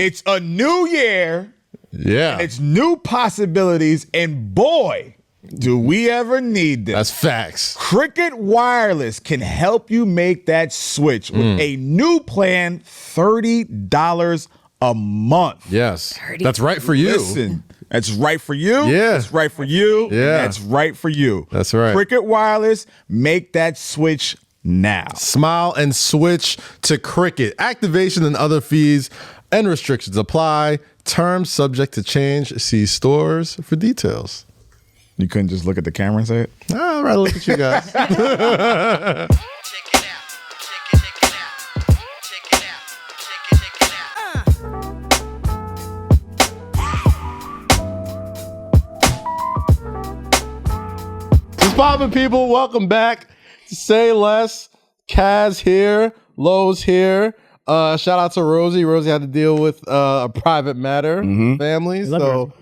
It's a new year. Yeah. And it's new possibilities. And boy, do we ever need this. That's facts. Cricket Wireless can help you make that switch with a new plan, $30 a month. Yes. That's right for you. Listen, that's right for you. Yeah. That's right for you. Yeah. That's right for you. That's right. Cricket Wireless, make that switch now. Smile and switch to Cricket. Activation and other fees and restrictions apply. Terms subject to change. See stores for details. You couldn't just look at the camera and say it? I'd rather look at you guys. What's poppin', people? Welcome back to Say Less. Kaz here. Low's here. Shout out to Rosy. Rosy had to deal with a private matter, family. So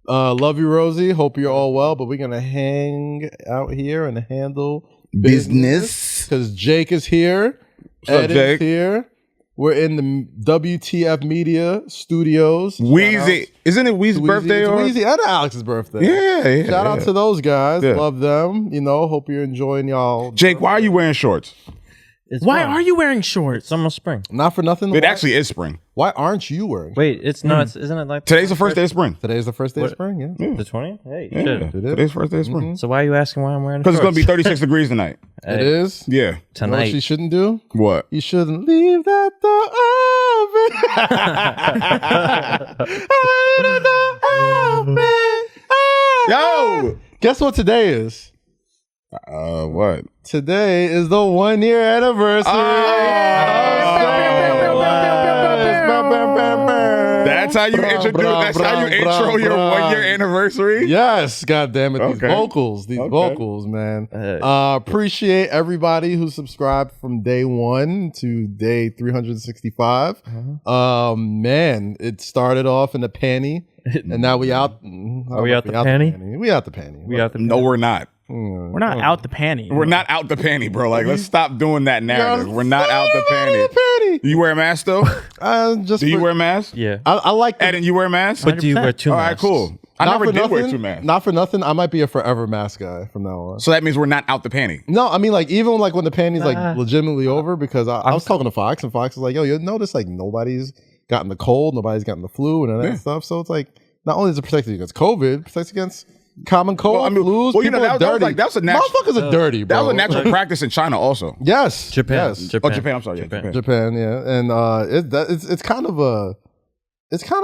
love you, Rosy. Hope you're all well. But we're going to hang out here and handle business. Because Jake is here. What's up, Jake? Here. We're in the WTF Media studios. Weezy. Isn't it Weezy's birthday? It's or? Weezy and Alex's birthday. Yeah. Shout out to those guys. Yeah. Love them. You know, hope you're enjoying y'all. Jake, why are you wearing shorts? Why are you wearing shorts? It's almost spring. Not for nothing. It actually is spring. Why aren't you wearing? Wait, it's not. Isn't it like Today's the first day of spring. Today's the first day of spring. Yeah. the 20th? Hey, Yeah. shit. It is. Today's the first day of spring. So why are you asking why I'm wearing? Because it's going to be shorts? 36 degrees tonight. It is. Yeah. You know what Tonight. she shouldn't do? What? You shouldn't leave that door open. Yo! Guess what today is? What? Today is the 1 year anniversary. That's how you introduce. That's how you intro your 1 year anniversary. Yes, God damn it! Okay. These vocals, man. Appreciate everybody who subscribed from day 1 to day 365. Man, it started off in a panty, and now we out. Are we out the panty? We out the panty. We out the. No, we're not. We're not out the panty. We're not out the panty, bro. Like, let's stop doing that narrative. We're not out the panty. You wear a mask though? Do you wear a mask? Yeah. I like that. Eden, you wear a mask? But do you wear two All right, masks? cool. I never did wear two masks. Not for nothing. I might be a forever mask guy from now on. So that means we're not out the panty. No, I mean, like, even like when the panty's like legitimately over, because I was talking to Fox, and Fox was like, yo, you notice like nobody's gotten the cold, nobody's gotten the flu and all that stuff. So it's like, not only does it protect you against COVID, it protects against common cold, flus. Well, you know, people are dirty. that was a natural. Motherfuckers are dirty, bro. That was a natural practice in China also. Yes. Japan. Yes. Oh, Japan. I'm sorry. Japan, yeah. And it's kind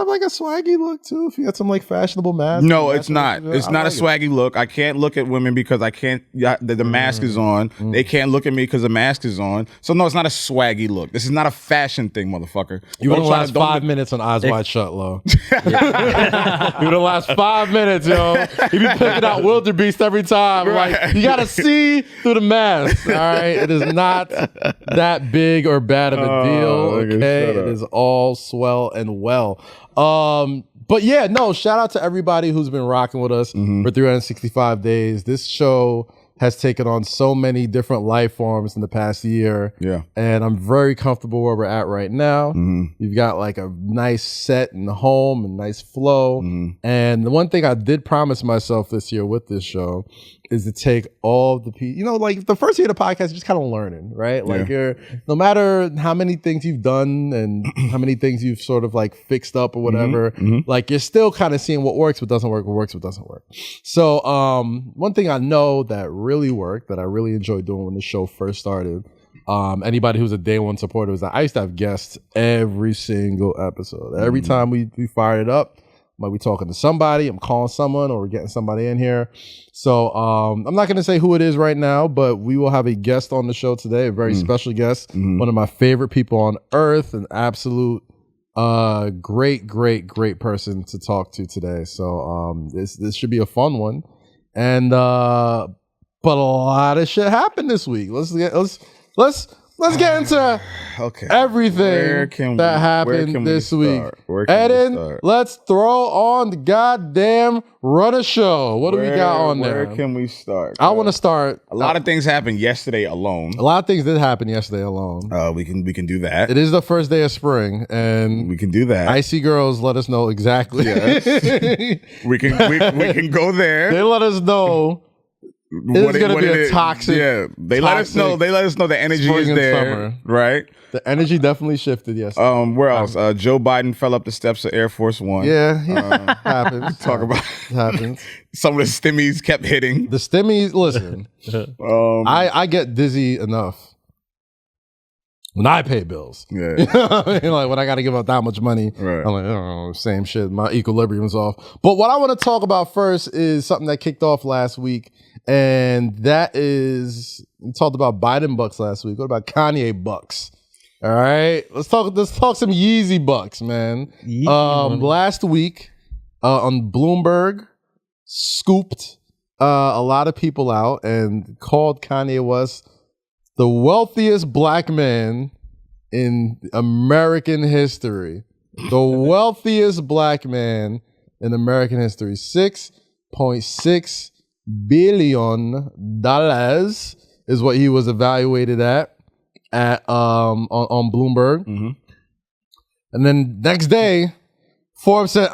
of like a swaggy look too. If you got some like fashionable mask. No, it's not. It's not a like swaggy look. I can't look at women because I can't. The mask is on. They can't look at me because the mask is on. So no, it's not a swaggy look. This is not a fashion thing, motherfucker. You wouldn't last 5 minutes on Eyes Wide Shut, Low. You wouldn't last 5 minutes, yo. You be picking out wildebeest every time. Right. Like, you gotta see through the mask. All right, it is not that big or bad of a deal. Okay, it is all swell and well. But yeah, no, shout out to everybody who's been rocking with us for 365 days. This show has taken on so many different life forms in the past year. Yeah. And I'm very comfortable where we're at right now. You've got like a nice set and home and nice flow. And the one thing I did promise myself this year with this show is to take all the people, you know, like the first year of the podcast, you're just kind of learning, right? Like you're, no matter how many things you've done and how many things you've sort of like fixed up or whatever, like you're still kind of seeing what works, what doesn't work, what works, what doesn't work. So one thing I know that really worked, that I really enjoyed doing when the show first started, anybody who's a day one supporter, was that I used to have guests every single episode. Every time we fired it up, like we talking to somebody, I'm calling someone, or we're getting somebody in here. So I'm not going to say who it is right now, but we will have a guest on the show today, a very special guest, one of my favorite people on earth, an absolute great person to talk to today. So this should be a fun one. And but a lot of shit happened this week. Let's let's get into everything that happened this week. Eden, let's throw on the goddamn Runner Show. What do we got on there? Where can we start? I want to start. A lot of things happened yesterday alone. A lot of things did happen yesterday alone. We can do that. It is the first day of spring, and we can do that. Icy Girls let us know exactly. Yes. we can go there. They let us know. It's going to be a toxic. Yeah, they let us know. They let us know the energy is there. Summer. Right. The energy definitely shifted yesterday. Where else? Joe Biden fell up the steps of Air Force One. Yeah, happens. Talk about happens. Some of the stimmies kept hitting. The stimmies. Listen, I get dizzy enough when I pay bills. Yeah, like when I got to give out that much money. Right. I'm like, oh, same shit. My equilibrium's off. But what I want to talk about first is something that kicked off last week. And that is, we talked about Biden bucks last week. What about Kanye bucks? All right, let's talk some Yeezy bucks, man. Last week on Bloomberg, scooped a lot of people out and called Kanye West the wealthiest black man in American history. The wealthiest black man in American history. $6.6 billion is what he was evaluated at on Bloomberg. Mm-hmm. And then next day, Forbes said,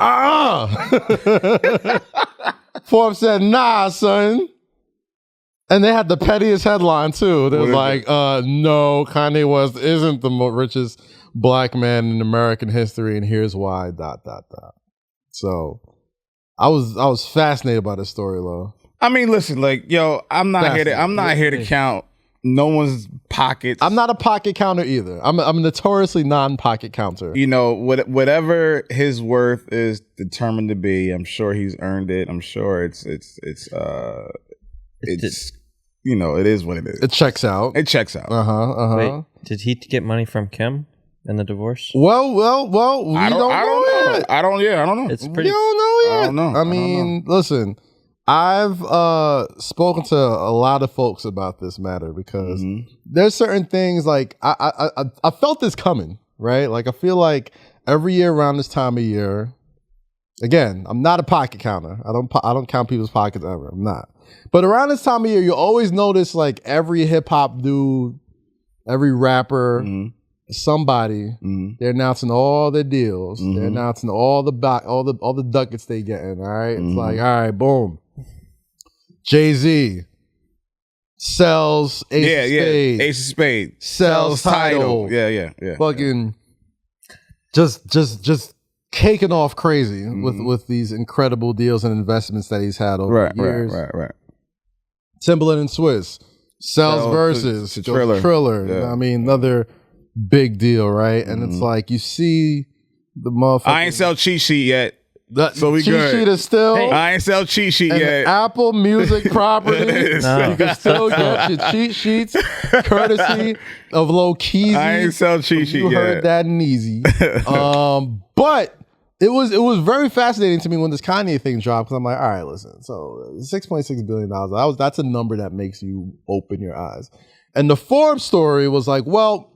Forbes said, nah, son. And they had the pettiest headline too. They was like, no, Kanye West isn't the richest black man in American history, and here's why, ... So I was fascinated by this story, though. I mean, listen, like, yo, I'm not here to count no one's pockets. I'm not a pocket counter either. I'm a notoriously non-pocket counter. You know, whatever his worth is determined to be, I'm sure he's earned it. I'm sure it's you know, it is what it is. It checks out. It checks out. Wait, did he get money from Kim in the divorce? Well, we don't know. I don't know. It's pretty. We don't know yet. I don't know. I mean, listen, I've spoken to a lot of folks about this matter because there's certain things like I felt this coming, right? Like I feel like every year around this time of year, again, I'm not a pocket counter. I don't count people's pockets ever. I'm not. But around this time of year, you always notice like every hip hop dude, every rapper, somebody, they're announcing all their deals. They're announcing all the ducats they getting. All right, it's like, all right, boom. Jay-Z sells Ace of Spades. Sells Tidal. Yeah. Fucking just caking off crazy with these incredible deals and investments that he's had over the years. Right. Timberland and Swiss sells Versus to Triller. Yeah. I mean, another big deal, right? And it's like you see the motherfucker. I ain't sell cheat sheet yet. So we cheat good. Sheet is still. I ain't sell cheat sheet yet. Apple Music property. No. You can still get your cheat sheets courtesy of Lowkey. I ain't sell cheat sheet yet. You heard that in easy. But it was very fascinating to me when this Kanye thing dropped because I'm like, all right, listen. So $6.6 billion. That's a number that makes you open your eyes. And the Forbes story was like, well,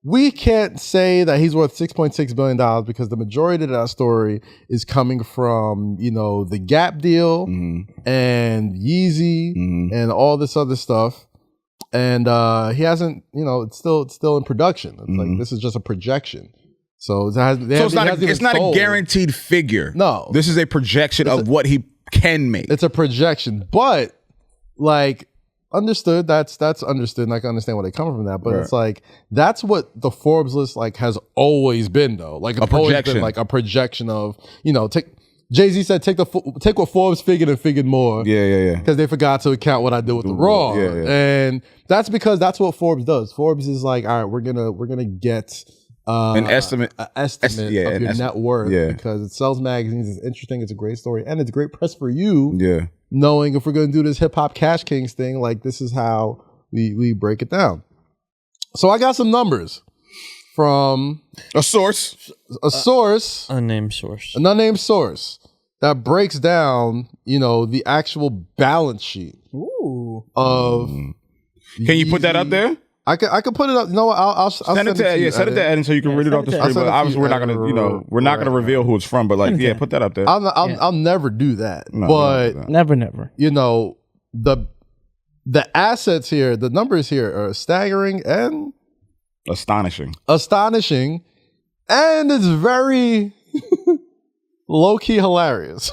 we can't say that he's worth $6.6 billion because the majority of that story is coming from, you know, the Gap deal and Yeezy and all this other stuff. And he hasn't, you know, it's still in production. It's like, this is just a projection. So it's not a guaranteed figure. No. This is a projection of what he can make. It's a projection. But, like, understood. That's understood, and I can understand where they come from that. But it's like that's what the Forbes list like has always been, though. Like a projection, like a projection of, you know, Jay-Z said take what Forbes figured and figured more. Yeah. Because they forgot to account what I did with the Raw. Yeah. And that's because that's what Forbes does. Forbes is like, all right, we're gonna get an estimate of your net worth because it sells magazines. It's interesting. It's a great story, and it's great press for you. Yeah. Knowing if we're going to do this hip hop Cash Kings thing, like this is how we break it down. So I got some numbers from a source, unnamed source, an unnamed source that breaks down, you know, the actual balance sheet of. Can you put that up there? I could put it up. No, I'll send it to you, send it to Eden so you can read it off the send it to screen. But Eden. obviously, we're not gonna, we're not gonna reveal who it's from. But like, yeah, put that up there. I'll never do that. No, but Never. The assets here, the numbers here are staggering and astonishing, and it's very low key hilarious.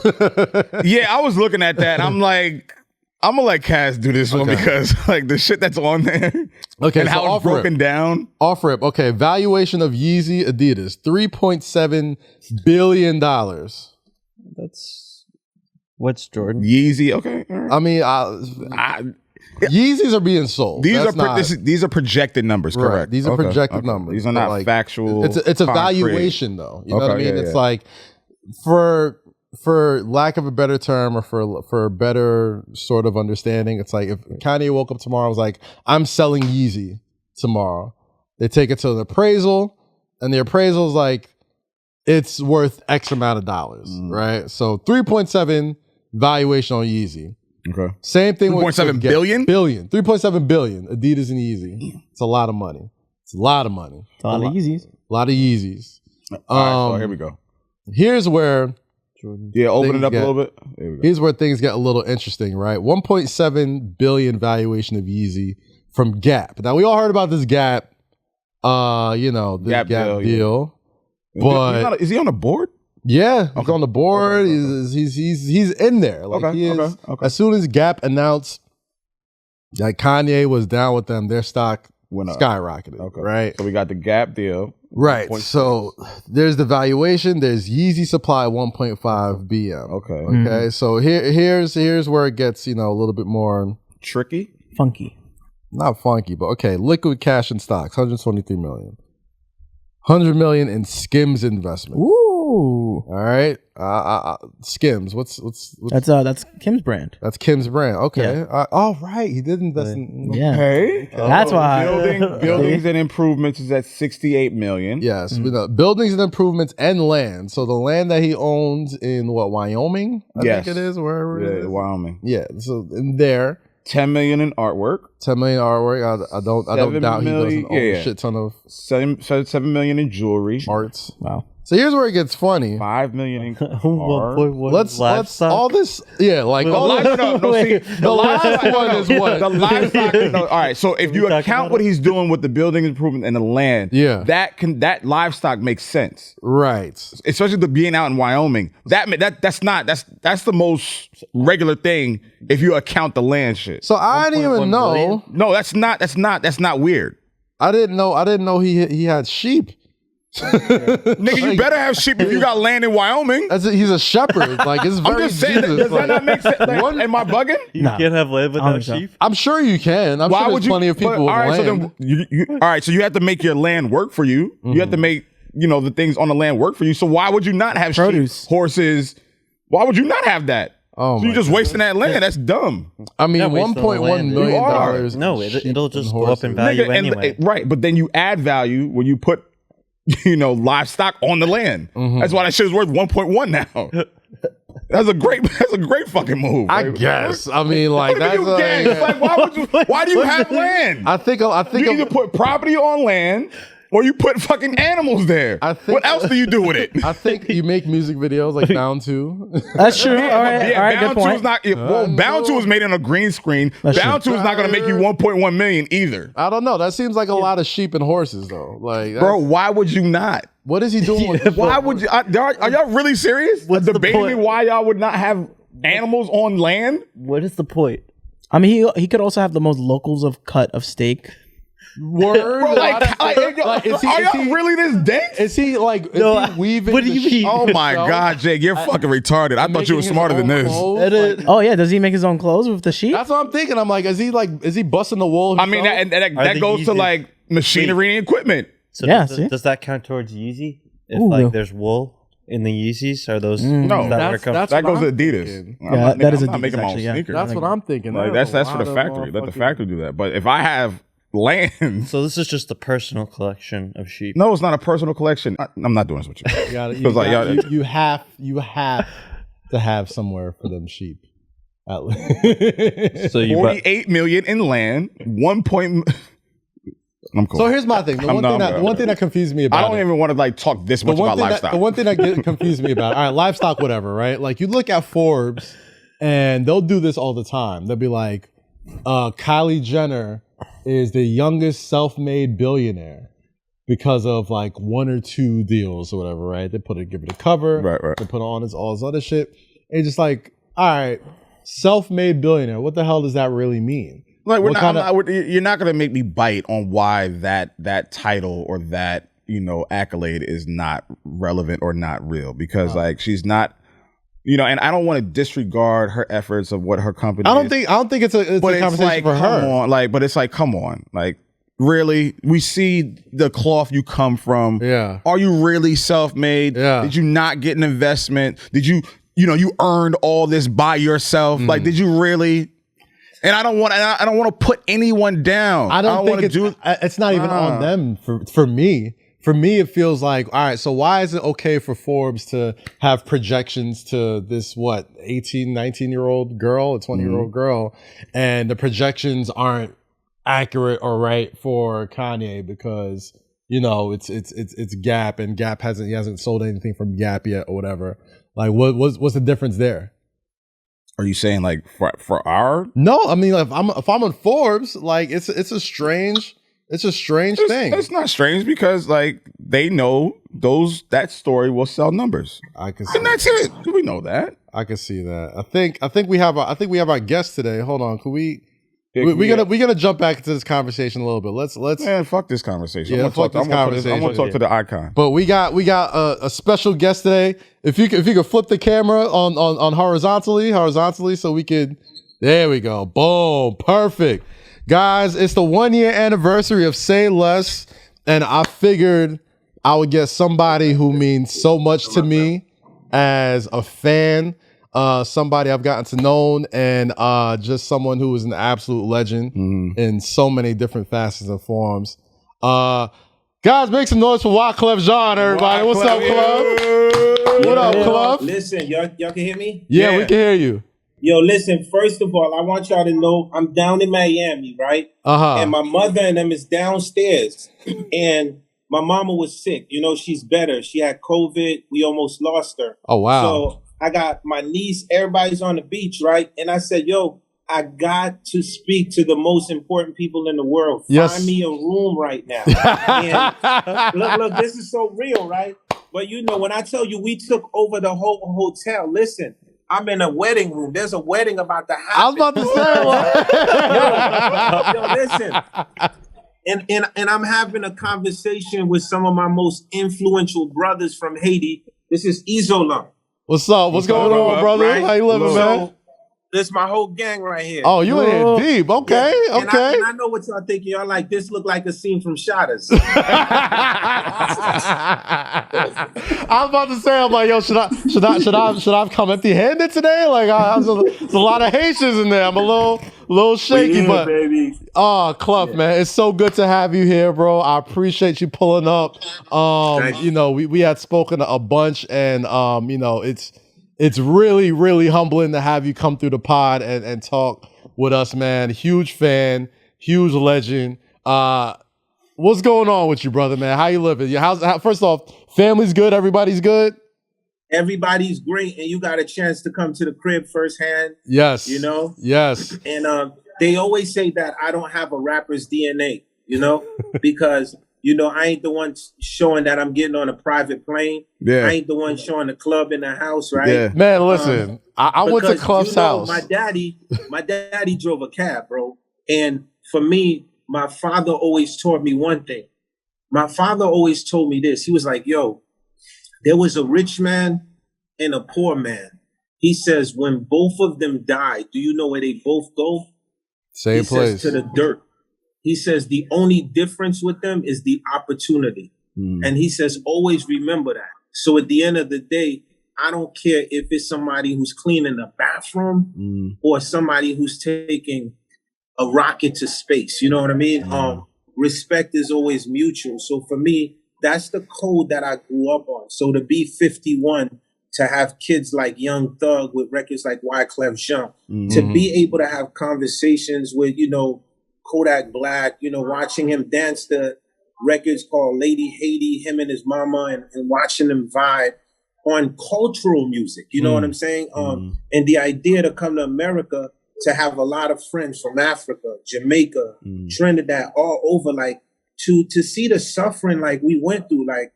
Yeah, I was looking at that. I'm like, I'm gonna let Kaz do this one because like the shit that's on there, okay, and so how it's broken down. Off rip, okay. Valuation of Yeezy Adidas $3.7 billion. That's what's Jordan? Yeezy, okay. All right. I mean, Yeezys are being sold. These are projected numbers, correct? Right, these are projected numbers. These are not like, factual. It's a concrete. valuation, though. You know what I mean? Yeah, It's like for lack of a better term, or for a better sort of understanding, it's like if Kanye woke up tomorrow and was like, "I'm selling Yeezy tomorrow," they take it to an appraisal, and the appraisal is like, it's worth X amount of dollars, right? So 3.7 valuation on Yeezy. Okay. Same thing with 3.7 billion? 3.7 billion. Adidas and Yeezy. It's a lot of money. It's a lot of money. A lot of Yeezys. A lot of Yeezys. All right, so here we go. Here's where open it up a little bit. There we go. Here's where things get a little interesting, right? 1.7 billion valuation of Yeezy from Gap. Now we all heard about this Gap, this Gap deal. But is he on the board? yeah, he's on the board. He's in there. Like he is. Okay. As soon as Gap announced like Kanye was down with them, their stock Went up. skyrocketed. Okay. Right. So we got the Gap deal. Right. So there's the valuation. There's Yeezy supply 1.5 BM. Okay. Okay. So here's where it gets a little bit more Tricky. Funky. not funky, but okay. Liquid cash and stocks 123 million. 100 million in Skims investment. Ooh. All right. Skims. What's That's Kim's brand. that's Kim's brand. Okay. Yeah. Oh, right. He did invest in. Yeah. Hey, That's why. buildings and improvements is at 68 million. Yes. We know buildings and improvements and land. So the land that he owns in Wyoming? I think it is, wherever it is. Wyoming. Yeah. So in there. 10 million in artwork. 10 million artwork. I don't doubt he doesn't own a shit ton of 7 million in jewelry. arts. Wow. So here's where it gets funny. 5 million in cars. 1.1 Let's livestock. all this. Yeah, like all this. The last one is what? The livestock. No, all right. So if you talking account about what he's doing with the building improvement and the land, Yeah. that livestock makes sense. Right. Especially the being out in Wyoming. That's the most regular thing if you account the land shit. So I didn't even 1.1 know. billion? No, that's not weird. I didn't know he had sheep. Nigga, you better have sheep if you got land in Wyoming. He's a shepherd. Like it's I'm very just saying, Jesus. does that not make sense? Like, am I bugging? You Nah. can't have land I don't without think so. sheep. I'm sure you can. I'm Why sure would there's you? plenty of people with all right, land. all right, so you have to make your land work for you. You have to make the things on the land work for you. So why would you not have Produce. sheep, horses? Why would you not have that? Oh so you're my just wasting that land. That's dumb. I mean, Not wasting all the $1.1 land. million You are. dollars. No, in sheep it'll and just go up in horses. value Nigga, anyway. right, but then you add value when you put livestock on the land. That's why that shit is worth 1.1 now. That's a great fucking move. I Like, guess. I mean, like what do you that's. mean you gang? Like, why do you have land? I think. You either put property on land or you put fucking animals there. What else do you do with it? I think you make music videos like Bound 2. That's true. All right, good Bound 2 point. is not. Bound 2 was made on a green screen. Bound 2 is not going to make you 1.1 million either. I don't know. That seems like a lot of sheep and horses, though. Like, Bro, why would you not? what is he doing? with Why would you? Are y'all really serious? What's the Debating me point? why y'all would not have animals on land? What is the point? I mean, he could also have the most locals of cut of steak. Word? Bro, is y'all really this dense? Is he like? Is No, he weaving? what do the you mean? sheep Oh my himself? God, Jake, you're fucking retarded. I thought you were Making his smarter than own this. clothes? Like, Oh yeah, does he make his own clothes with the sheep? that's what I'm thinking. I'm like, is he busting the wool? I mean, himself? that they goes to easy? like machinery and equipment. So Yeah, does, see? does that count towards Yeezy? If Ooh, like no. there's wool in the Yeezys, are those? No, is that where it comes? that's That what goes to I'm Adidas. thinking. I'm that is I'm not Adidas, making my own actually, yeah. sneakers. That's what I'm thinking. Like There's that's a for the lot of factory. Let the motherfucking- factory do that. But if I have land, So this is just a personal collection of sheep. no, it's not a personal collection. I'm not doing this with you. You gotta- Because like y'all, you have to have somewhere for them sheep. At least. So you 48 million in land, I'm cool. So here's my thing. The one thing that confused me about I don't even want to like talk this much about livestock. The one thing that confused me about it, all right, livestock, whatever, right? Like you look at Forbes and they'll do this all the time. They'll be like, Kylie Jenner is the youngest self-made billionaire because of like 1 or 2 deals or whatever, right? They give it a cover, right. They put on all this other shit. And it's just like, all right, self-made billionaire. What the hell does that really mean? Like you're not gonna make me bite on why that title or that accolade is not relevant or not real, because like she's not, and I don't want to disregard her efforts of what her company. I don't think it's a conversation like, for her. But it's like, come on, like really, we see the cloth you come from. Yeah, are you really self-made? Yeah, did you not get an investment? Did you you earned all this by yourself? Like, did you really? And I don't want to put anyone down. I don't think it's not even on them. For me, it feels like, all right, so why is it okay for Forbes to have projections to this 18, 19-year-old girl, a 20-year-old girl, and the projections aren't accurate or right for Kanye because it's Gap, and Gap he hasn't sold anything from Gap yet or whatever. Like, what's the difference there? Are you saying like for our? No, I mean, if I'm on Forbes, like it's a strange thing. It's not strange because like they know that story will sell numbers. I can see, and that's it. We know that. I can see that. I think we have our guest today. Hold on, can we? We're gonna jump back into this conversation a little bit. Let's man, fuck this conversation. Yeah, I'm gonna talk to the icon. But we got a special guest today. If you could flip the camera on horizontally, so we could. There we go. Boom. Perfect. Guys, it's the 1-year anniversary of SayLess, and I figured I would get somebody who means so much to me as a fan. Somebody I've gotten to know, and just someone who is an absolute legend in so many different facets and forms. Guys, make some noise for Wyclef Jean, everybody. What's up, Club? What up, Club? Listen, y'all can hear me? Yeah, we can hear you. Yo, listen, first of all, I want y'all to know I'm down in Miami, right? And my mother and them is downstairs. And my mama was sick. She's better. She had COVID. We almost lost her. Oh, wow. So I got my niece, everybody's on the beach, right? And I said, yo, I got to speak to the most important people in the world. Yes. Find me a room right now. And look, this is so real, right? But when I tell you we took over the whole hotel, listen, I'm in a wedding room. There's a wedding about to happen. I was about to say, listen. And I'm having a conversation with some of my most influential brothers from Haiti. This is Isola. What's up? What's going on, brother? Right? How you living, man? This is my whole gang right here. Oh, you in here deep. Okay, yeah. okay. And I know what y'all thinking. Y'all like, this look like a scene from Shotters. I was about to say, I'm like, yo, should I come empty-handed today? Like, there's a lot of Haitians in there. I'm a little shaky, but baby. Oh, Clef, man, it's so good to have you here, bro. I appreciate you pulling up. We had spoken a bunch, and it's really, really humbling to have you come through the pod and talk with us, man. Huge fan, huge legend. What's going on with you, brother, man? How you living? First off, family's good? Everybody's good? Everybody's great, and you got a chance to come to the crib firsthand. Yes. Yes. And they always say that I don't have a rapper's DNA, because, I ain't the one showing that I'm getting on a private plane. Yeah. I ain't the one showing the club in the house, right? Yeah. Man, listen, I went to Clef's house. My daddy drove a cab, bro. And for me, my father always taught me one thing. My father always told me this. He was like, yo, there was a rich man and a poor man. He says, when both of them die, do you know where they both go? Same place. Says, to the dirt. He says the only difference with them is the opportunity. And he says, always remember that. So at the end of the day, I don't care if it's somebody who's cleaning the bathroom or somebody who's taking a rocket to space. You know what I mean? Respect is always mutual. So for me, that's the code that I grew up on. So to be 51, to have kids like Young Thug with records like Wyclef Jean, to be able to have conversations with, Kodak Black, you know, watching him dance to records called Lady Haiti, him and his mama, and watching them vibe on cultural music. You know what I'm saying? And the idea to come to America to have a lot of friends from Africa, Jamaica, Trinidad, all over, like to see the suffering like we went through. Like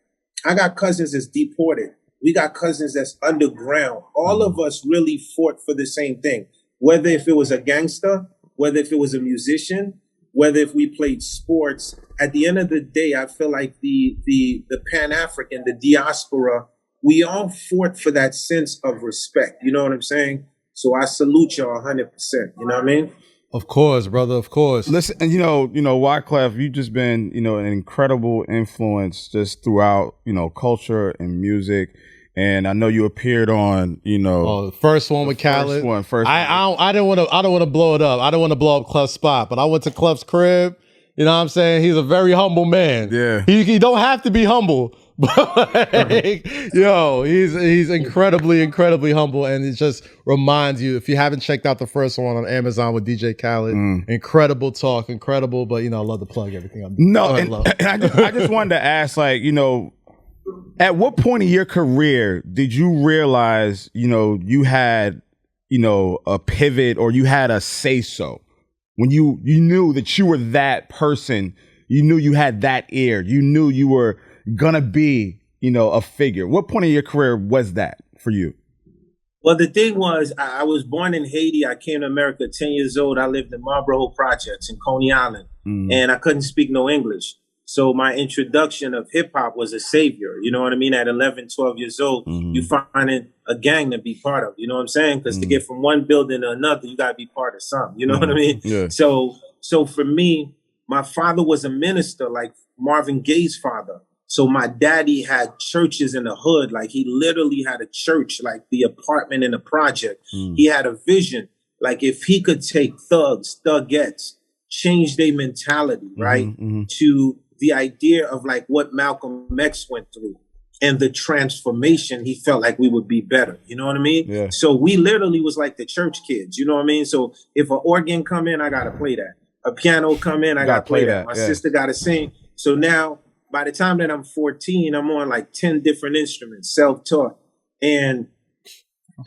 I got cousins that's deported. We got cousins that's underground. All of us really fought for the same thing. Whether if it was a gangster, whether if it was a musician, whether if we played sports, at the end of the day, I feel like the Pan-African, the diaspora, we all fought for that sense of respect. You know what I'm saying? So I salute y'all 100%. You know what I mean? Of course, brother. Of course. Listen, and you know, Wyclef, you've just been, you know, an incredible influence just throughout, you know, culture and music. And I know you appeared on, you know, the first one with Khaled. I don't want to blow it up. I don't want to blow up Clef's spot, but I went to Clef's crib. You know what I'm saying? He's a very humble man. Yeah. He don't have to be humble, but like, yo, he's incredibly humble, and it just reminds you, if you haven't checked out the first one on Amazon with DJ Khaled, incredible talk, incredible. But you know, I love to plug everything. I just wanted to ask, like, you know, at what point in your career did you realize, you know, you had, you know, a pivot or you had a say so? When you knew that you were that person, you knew you had that ear, you knew you were gonna be, you know, a figure. What point in your career was that for you? Well, the thing was, I was born in Haiti. I came to America 10 years old. I lived in Marlboro Projects in Coney Island, and I couldn't speak no English. So my introduction of hip hop was a savior. You know what I mean? At 11, 12 years old, you find a gang to be part of. You know what I'm saying? Because to get from one building to another, you got to be part of something. You know what I mean? Yeah. So for me, my father was a minister, like Marvin Gaye's father. So my daddy had churches in the hood. Like he literally had a church, like the apartment in the project. He had a vision. Like if he could take thugs, thugettes, change their mentality, right? To the idea of like what Malcolm X went through and the transformation, he felt like we would be better. You know what I mean? Yeah. So we literally was like the church kids. You know what I mean? So if an organ come in, I got to play that. A piano come in, I got to play that. My sister got to sing. So now by the time that I'm 14, I'm on like 10 different instruments, self-taught. And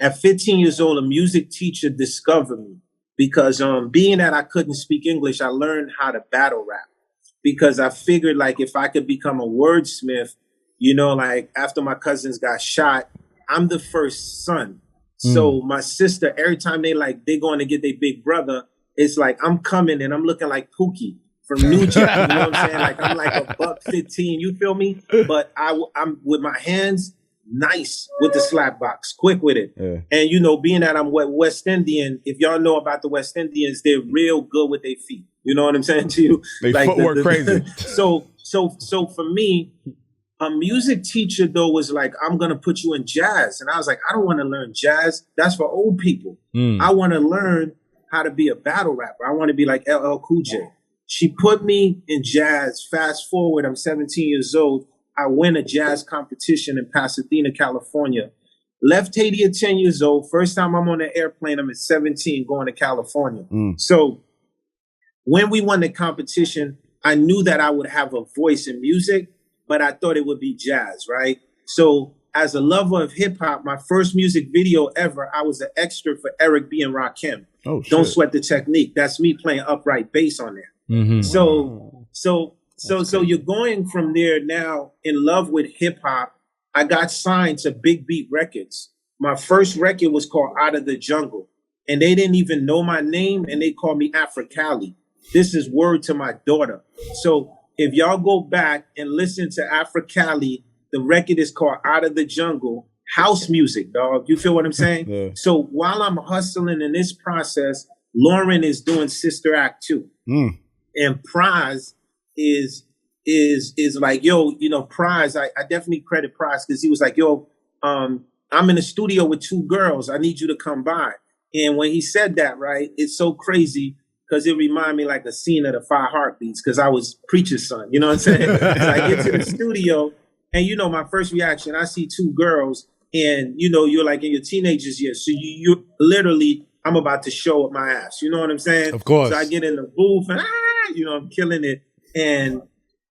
at 15 years old, a music teacher discovered me because being that I couldn't speak English, I learned how to battle rap. Because I figured like if I could become a wordsmith, you know, like after my cousins got shot, I'm the first son. So my sister, every time they going to get their big brother, it's like I'm coming and I'm looking like Pookie from New Jack. You know what I'm saying? Like I'm like $1.15, you feel me? But I'm with my hands nice with the slap box, quick with it. Yeah. And you know, being that I'm West Indian, if y'all know about the West Indians, they're real good with their feet. You know what I'm saying to you? They like footwork crazy. So for me, a music teacher though was like, I'm gonna put you in jazz, and I was like, I don't want to learn jazz. That's for old people. I want to learn how to be a battle rapper. I want to be like LL Cool J. She put me in jazz. Fast forward, I'm 17 years old. I win a jazz competition in Pasadena, California. Left Haiti at 10 years old. First time I'm on an airplane, I'm at 17 going to California. So when we won the competition, I knew that I would have a voice in music, but I thought it would be jazz, right? So as a lover of hip hop, my first music video ever, I was an extra for Eric B. and Rakim. Oh, Don't Sweat the Technique. That's me playing upright bass on there. So you're going from there now in love with hip hop. I got signed to Big Beat Records. My first record was called Out of the Jungle, and they didn't even know my name, and they called me Africali. This is word to my daughter. So if y'all go back and listen to Africali, the record is called Out of the Jungle. House music, dog. You feel what I'm saying? Yeah. So while I'm hustling in this process, Lauren is doing Sister Act 2. And Prize is like, yo, you know, Prize, I definitely credit Prize because he was like, yo, I'm in the studio with 2 girls. I need you to come by. And when he said that, right, it's so crazy because it reminded me like a scene of the 5 Heartbeats because I was preacher's son, you know what I'm saying? So I get to the studio and, you know, my first reaction, I see 2 girls and, you know, you're like in your teenagers years. So you literally, I'm about to show up my ass. You know what I'm saying? Of course. So I get in the booth and you know, I'm killing it. And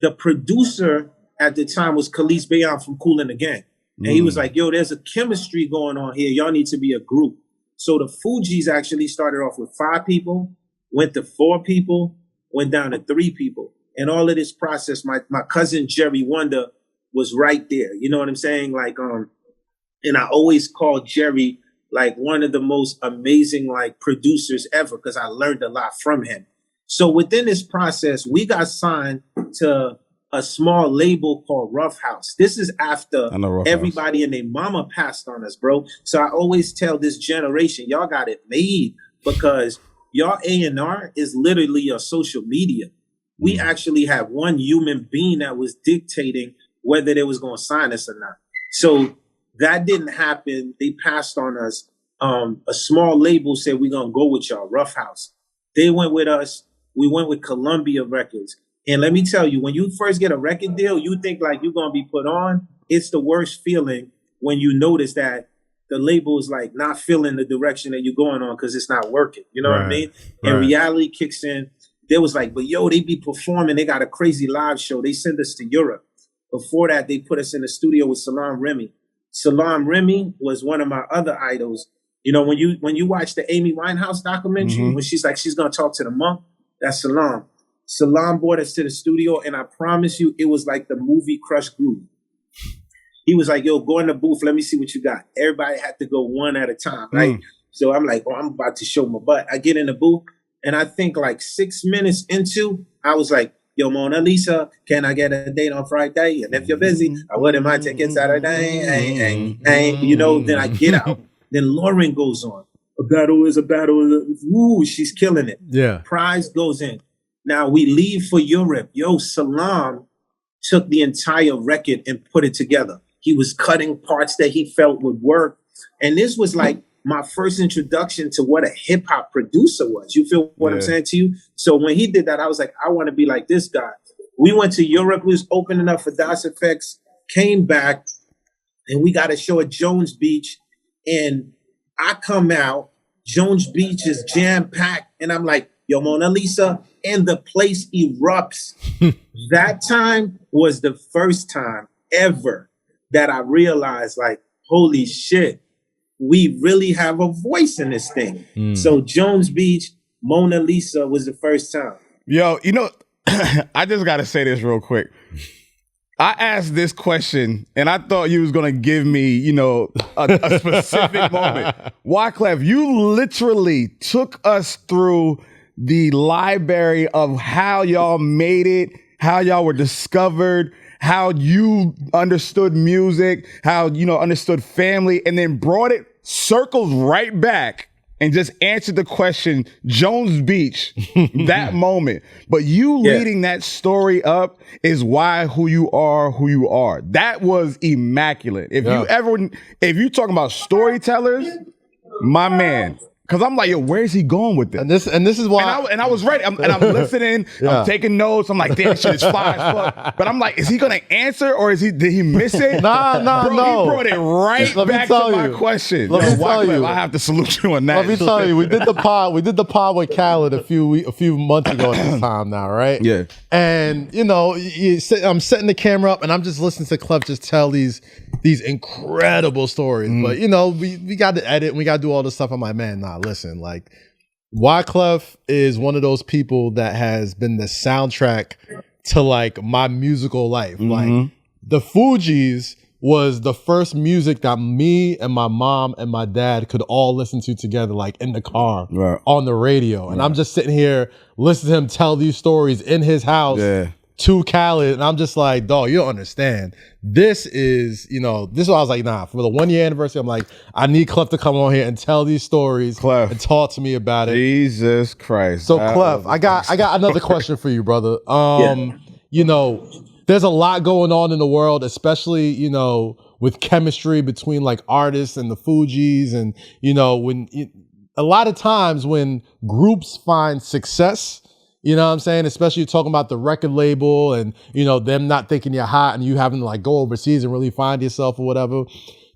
the producer at the time was Khalees Bayon from Kool and the Gang. And he was like, yo, there's a chemistry going on here. Y'all need to be a group. So the Fugees actually started off with 5 people, went to 4 people, went down to 3 people. And all of this process, my cousin Jerry Wonder was right there. You know what I'm saying? Like, and I always call Jerry like one of the most amazing like producers ever because I learned a lot from him. So within this process, we got signed to a small label called Rough House. This is after everybody and their mama passed on us, bro. So I always tell this generation, y'all got it made because y'all A&R is literally your social media. We actually have one human being that was dictating whether they was going to sign us or not. So that didn't happen. They passed on us. A small label said, we're going to go with y'all, Rough House. They went with us. We went with Columbia Records. And let me tell you, when you first get a record deal, you think like you're going to be put on. It's the worst feeling when you notice that the label is like not feeling the direction that you're going on because it's not working. You know what I mean? And reality kicks in. They was like, but yo, they be performing. They got a crazy live show. They send us to Europe. Before that, they put us in the studio with Salaam Remi. Salaam Remi was one of my other idols. You know, when you watch the Amy Winehouse documentary, when she's like, she's going to talk to the monk, that's Salaam. Salaam brought us to the studio, and I promise you, it was like the movie Crush Groove. He was like, yo, go in the booth. Let me see what you got. Everybody had to go one at a time, right? So I'm like, oh, I'm about to show my butt. I get in the booth, and I think like 6 minutes into, I was like, yo, Mona Lisa, can I get a date on Friday? And if you're busy, I wouldn't mind taking Saturday. You know, then I get out. Then Lauren goes on. A battle is a battle. Woo, she's killing it. Yeah. Prize goes in. Now we leave for Europe. Yo, Salaam took the entire record and put it together. He was cutting parts that he felt would work. And this was like my first introduction to what a hip hop producer was. You feel what I'm saying to you? So when he did that, I was like, I want to be like this guy. We went to Europe. We was opening up for Das Effects, came back, and we got a show at Jones Beach. And I come out, Jones Beach is jam-packed, and I'm like, yo, Mona Lisa, and the place erupts. That time was the first time ever that I realized, like, holy shit, we really have a voice in this thing. So Jones Beach, Mona Lisa was the first time. Yo, you know, I just got to say this real quick. I asked this question, and I thought you was going to give me, you know, a specific moment. Wyclef, you literally took us through the library of how y'all made it, how y'all were discovered, how you understood music, how, you know, understood family, and then brought it, circled right back and just answered the question, Jones Beach, that moment. But you leading that story up is why who you are. That was immaculate. If you talking about storytellers, my man. Cause I'm like, yo, where is he going with this? And this is why. I was ready. I'm listening. I'm taking notes. I'm like, damn, shit is fire as fuck. But I'm like, is he gonna answer or did he miss it? No. He brought it right back to my question. Let me tell you. I have to salute you on that. Let me tell you, we did the pod with Khaled a few months ago at this time now, right? Yeah. And you know, I'm setting the camera up and I'm just listening to Clef just tell these incredible stories. But you know, we got to edit and we got to do all this stuff. I'm like, man, nah, listen, like Wyclef is one of those people that has been the soundtrack to like my musical life. Like the Fugees was the first music that me and my mom and my dad could all listen to together, like in the car, on the radio. And I'm just sitting here listening to him tell these stories in his house to Khaled. And I'm just like, dog, you don't understand. This is, you know, this is why I was like, nah, for the 1 year anniversary, I'm like, I need Clef to come on here and tell these stories and talk to me about it. Jesus Christ. So Clef, I got another question for you, brother. You know, there's a lot going on in the world, especially, you know, with chemistry between like artists and the Fugees. And, you know, a lot of times when groups find success, you know what I'm saying? Especially talking about the record label and, you know, them not thinking you're hot and you having to like go overseas and really find yourself or whatever.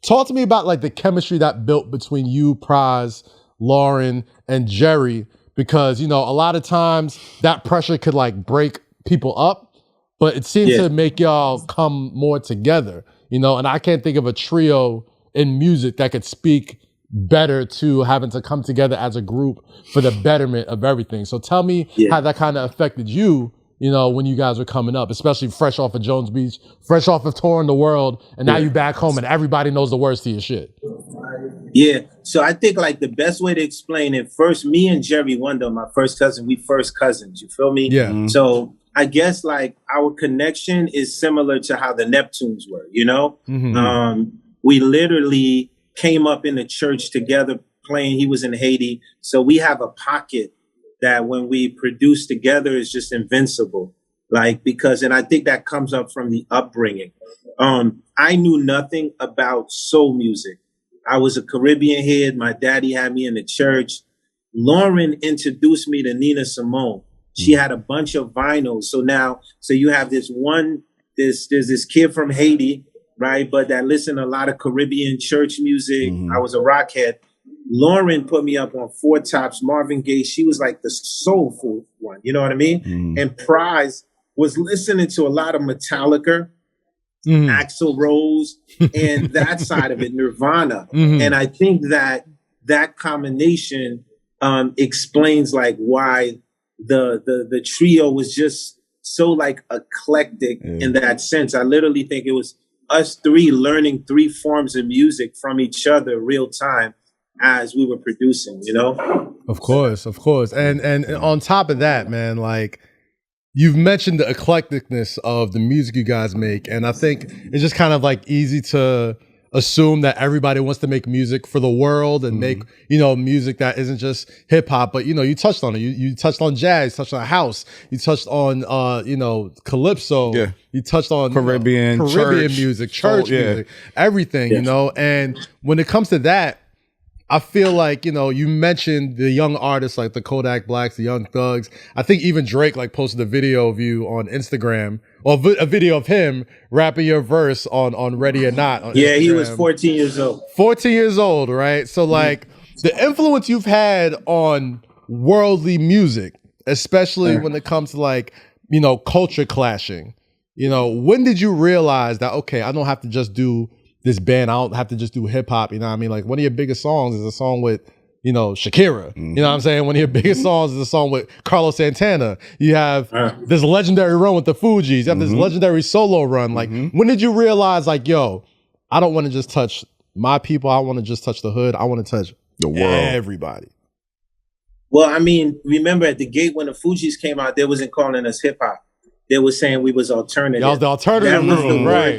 Talk to me about like the chemistry that built between you, Praz, Lauren, and Jerry, because, you know, a lot of times that pressure could like break people up, but it seems to make y'all come more together, you know, and I can't think of a trio in music that could speak better to having to come together as a group for the betterment of everything. So tell me how that kind of affected you, you know, when you guys were coming up, especially fresh off of Jones Beach, fresh off of touring the world, and now you back home and everybody knows the words to your shit. Yeah. So I think like the best way to explain it, first, me and Jerry Wonder, my first cousin, we first cousins, you feel me? Yeah. So I guess like our connection is similar to how the Neptunes were, you know? We literally came up in the church together playing. He was in Haiti. So we have a pocket that when we produce together is just invincible. Like, because, and I think that comes up from the upbringing. I knew nothing about soul music. I was a Caribbean head. My daddy had me in the church. Lauren introduced me to Nina Simone. She had a bunch of vinyls. So you have there's this kid from Haiti, right? But that listened to a lot of Caribbean church music. I was a rockhead. Lauren put me up on Four Tops, Marvin Gaye. She was like the soulful one. You know what I mean? And Prize was listening to a lot of Metallica, Axl Rose, and that side of it, Nirvana. And I think that combination explains like why the trio was just so like eclectic in that sense. I literally think it was us three learning three forms of music from each other real time as we were producing, you know? Of course. And on top of that, man, like you've mentioned the eclecticness of the music you guys make. And I think it's just kind of like easy to assume that everybody wants to make music for the world and make, you know, music that isn't just hip hop, but you know, you touched on it. You touched on jazz, touched on house, you touched on, you know, calypso, you touched on Caribbean music, church music, everything, you know? And when it comes to that, I feel like, you know, you mentioned the young artists like the Kodak Blacks, the Young Thugs. I think even Drake like posted a video of you on Instagram, or a video of him rapping your verse on Ready or Not. On Instagram. He was 14 years old. 14 years old, right? So like the influence you've had on worldly music, especially when it comes to like, you know, culture clashing, you know, when did you realize that, okay, I don't have to just do this band, I don't have to just do hip hop, you know what I mean? Like one of your biggest songs is a song with, you know, Shakira. You know what I'm saying? One of your biggest songs is a song with Carlos Santana. You have this legendary run with the Fugees. You have this legendary solo run. Like when did you realize like, yo, I don't want to just touch my people. I want to just touch the hood. I want to touch the world. Everybody. Well, I mean, remember at the gate when the Fugees came out, they wasn't calling us hip hop. They were saying we was alternative. Y'all the alternative room, right?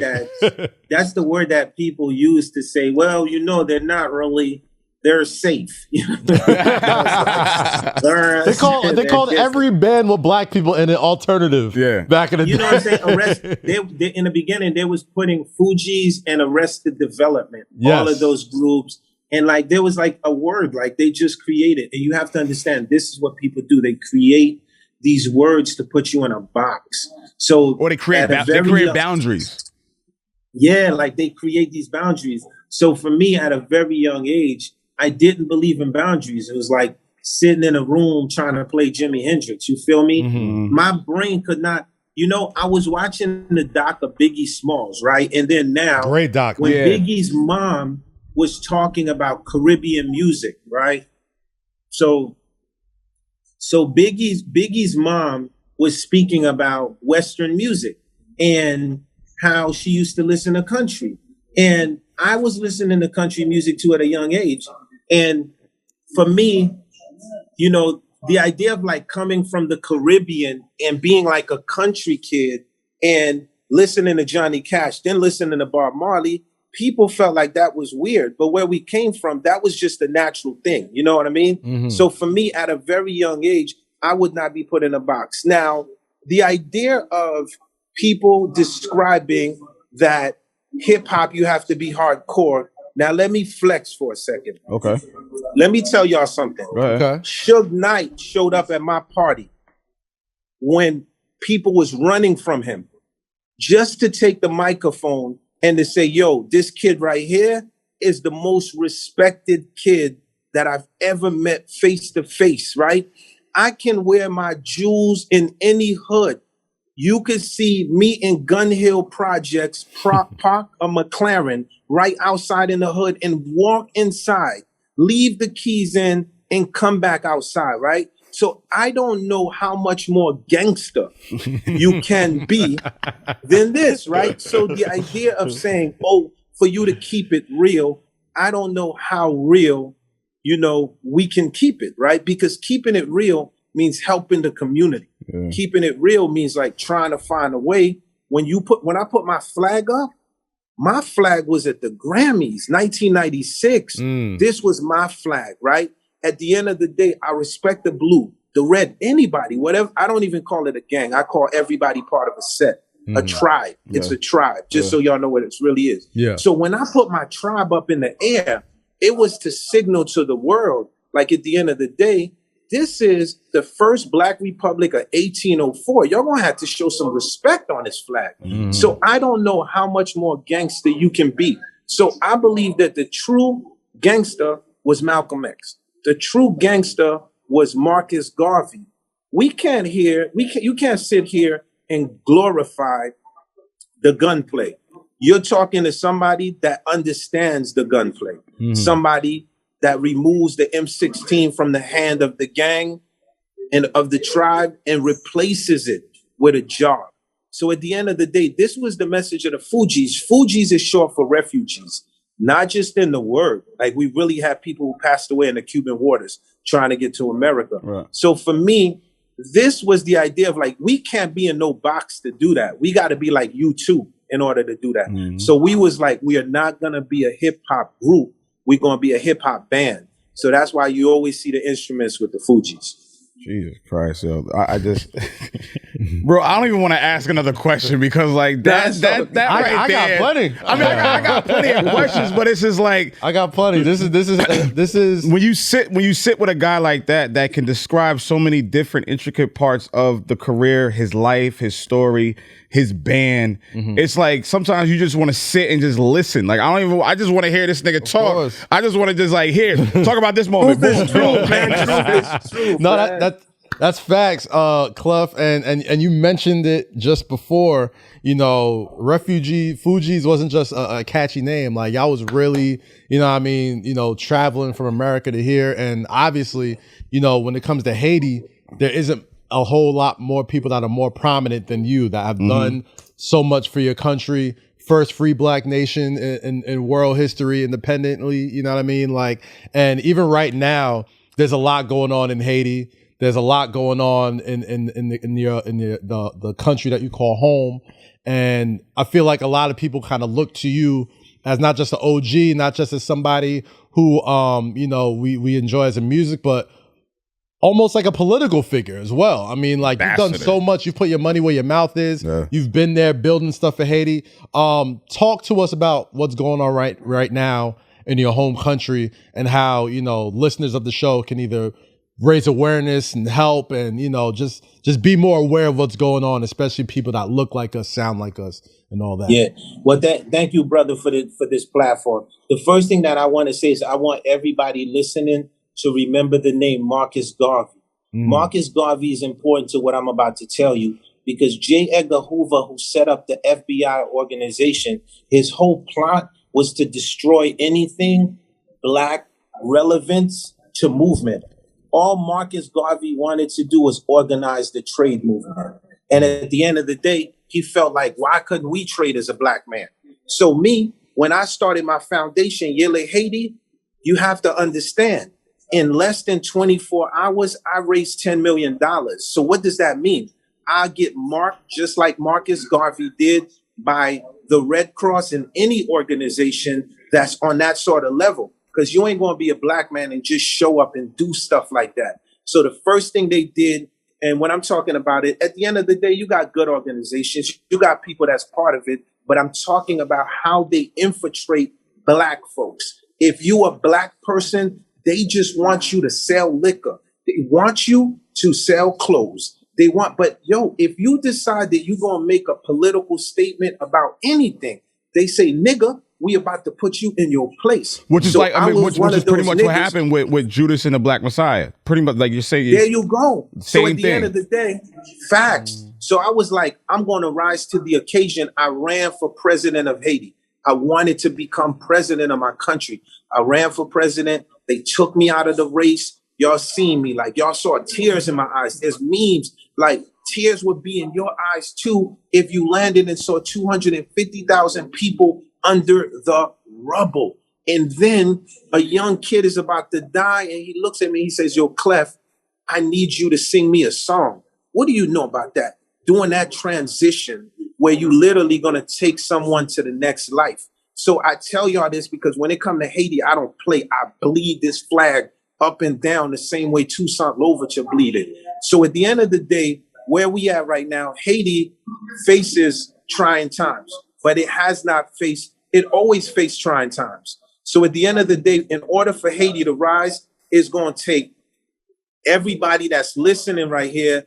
That's the word that people use to say, well, you know, they're not really, they're safe. They called every band with black people in it alternative. Back in the day. You know what I'm saying? They, in the beginning, they was putting Fugees and Arrested Development, all of those groups. And like, there was like a word, like they just created. And you have to understand, this is what people do. They create these words to put you in a box. So, or they create boundaries. Yeah, like they create these boundaries. So for me, at a very young age, I didn't believe in boundaries. It was like sitting in a room trying to play Jimi Hendrix. You feel me? My brain could not, you know, I was watching the doc of Biggie Smalls, right? And then now, great doc. When Biggie's mom was talking about Caribbean music, right? So Biggie's mom was speaking about Western music and how she used to listen to country. And I was listening to country music too at a young age. And for me, you know, the idea of like coming from the Caribbean and being like a country kid and listening to Johnny Cash, then listening to Bob Marley, people felt like that was weird. But where we came from, that was just a natural thing. You know what I mean? So for me, at a very young age, I would not be put in a box. Now, the idea of people describing that hip hop, you have to be hardcore. Now, let me flex for a second. Okay. Let me tell y'all something. Okay. Suge Knight showed up at my party when people was running from him just to take the microphone and to say, yo, this kid right here is the most respected kid that I've ever met face to face, right? I can wear my jewels in any hood. You could see me in Gun Hill Projects, park a McLaren right outside in the hood and walk inside, leave the keys in and come back outside, right? So I don't know how much more gangster you can be than this, right? So the idea of saying, oh, for you to keep it real, I don't know how real, we can keep it, right? Because keeping it real means helping the community. Yeah. Keeping it real means like trying to find a way. When I put my flag up, my flag was at the Grammys, 1996. This was my flag, right? At the end of the day, I respect the blue, the red, anybody, whatever. I don't even call it a gang. I call everybody part of a set, a tribe. Yeah. It's a tribe, just so y'all know what it really is. Yeah. So when I put my tribe up in the air, it was to signal to the world, like at the end of the day, this is the first Black Republic of 1804. Y'all gonna have to show some respect on this flag. So I don't know how much more gangster you can be. So I believe that the true gangster was Malcolm X. The true gangster was Marcus Garvey. You can't sit here and glorify the gunplay. You're talking to somebody that understands the gunplay. Somebody that removes the M16 from the hand of the gang and of the tribe and replaces it with a job. So at the end of the day, this was the message of the Fugees. Fugees is short for refugees, not just in the word. Like we really have people who passed away in the Cuban waters trying to get to America. Right. So for me, this was the idea of like, we can't be in no box to do that. We got to be like U2 in order to do that. So we was like, we are not going to be a hip hop group. We're going to be a hip hop band. So that's why you always see the instruments with the Fugees. Jesus Christ, yo. I just, bro, I don't even want to ask another question because like that right I there. got plenty. I mean, I got plenty of questions, but it's just like. I got plenty. This is. When you sit with a guy like that can describe so many different intricate parts of the career, his life, his story, his band, it's like sometimes you just want to sit and just listen. Like I just want to hear this nigga talk. I just want to just like talk about this moment. Boom, true, man. True. No, that's facts, Clef, and you mentioned it just before. Fugees wasn't just a catchy name. Like y'all was really, traveling from America to here, and obviously, when it comes to Haiti, there isn't a whole lot more people that are more prominent than you that have done so much for your country. First free Black nation in world history independently. You know what I mean? Like, and even right now, there's a lot going on in Haiti. There's a lot going on in the country that you call home. And I feel like a lot of people kind of look to you as not just an OG, not just as somebody who, we enjoy as a music, but almost like a political figure as well. I mean, like you've done so much. You've put your money where your mouth is. Yeah. You've been there building stuff for Haiti. Talk to us about what's going on right now in your home country and how, listeners of the show can either raise awareness and help and, just be more aware of what's going on, especially people that look like us, sound like us and all that. Yeah. Well, thank you, brother, for this platform. The first thing that I want to say is I want everybody listening to remember the name Marcus Garvey. Marcus Garvey is important to what I'm about to tell you because J. Edgar Hoover, who set up the FBI organization, his whole plot was to destroy anything Black relevance to movement. All Marcus Garvey wanted to do was organize the trade movement. And at the end of the day, he felt like, why couldn't we trade as a Black man? So me, when I started my foundation, Yele Haiti, you have to understand, in less than 24 hours, I raised $10 million. So what does that mean? I get marked just like Marcus Garvey did by the Red Cross and any organization that's on that sort of level. Because you ain't going to be a Black man and just show up and do stuff like that. So the first thing they did, and when I'm talking about it, at the end of the day, you got good organizations. You got people that's part of it. But I'm talking about how they infiltrate Black folks. If you a Black person, they just want you to sell liquor. They want you to sell clothes. But if you decide that you're going to make a political statement about anything, they say, nigga, we about to put you in your place. Which is so like, I mean, which is pretty much niggas. what happened with Judas and the Black Messiah. Pretty much like you're saying. There you go. So at the thing. end of the day, facts. So I was like, I'm going to rise to the occasion. I ran for president of Haiti. I wanted to become president of my country. I ran for president. They took me out of the race. Y'all seen me. Like, y'all saw tears in my eyes. There's memes. Like, tears would be in your eyes, too, if you landed and saw 250,000 people under the rubble. And then a young kid is about to die, and he looks at me. He says, yo, Clef, I need you to sing me a song. What do you know about that? Doing that transition where you literally going to take someone to the next life. So I tell y'all this because when it comes to Haiti, I don't play. I bleed this flag up and down the same way Toussaint Louverture bleeded. So at the end of the day, where we at right now, Haiti faces trying times, but it has not faced, it always faced trying times. So at the end of the day, in order for Haiti to rise, it's going to take everybody that's listening right here.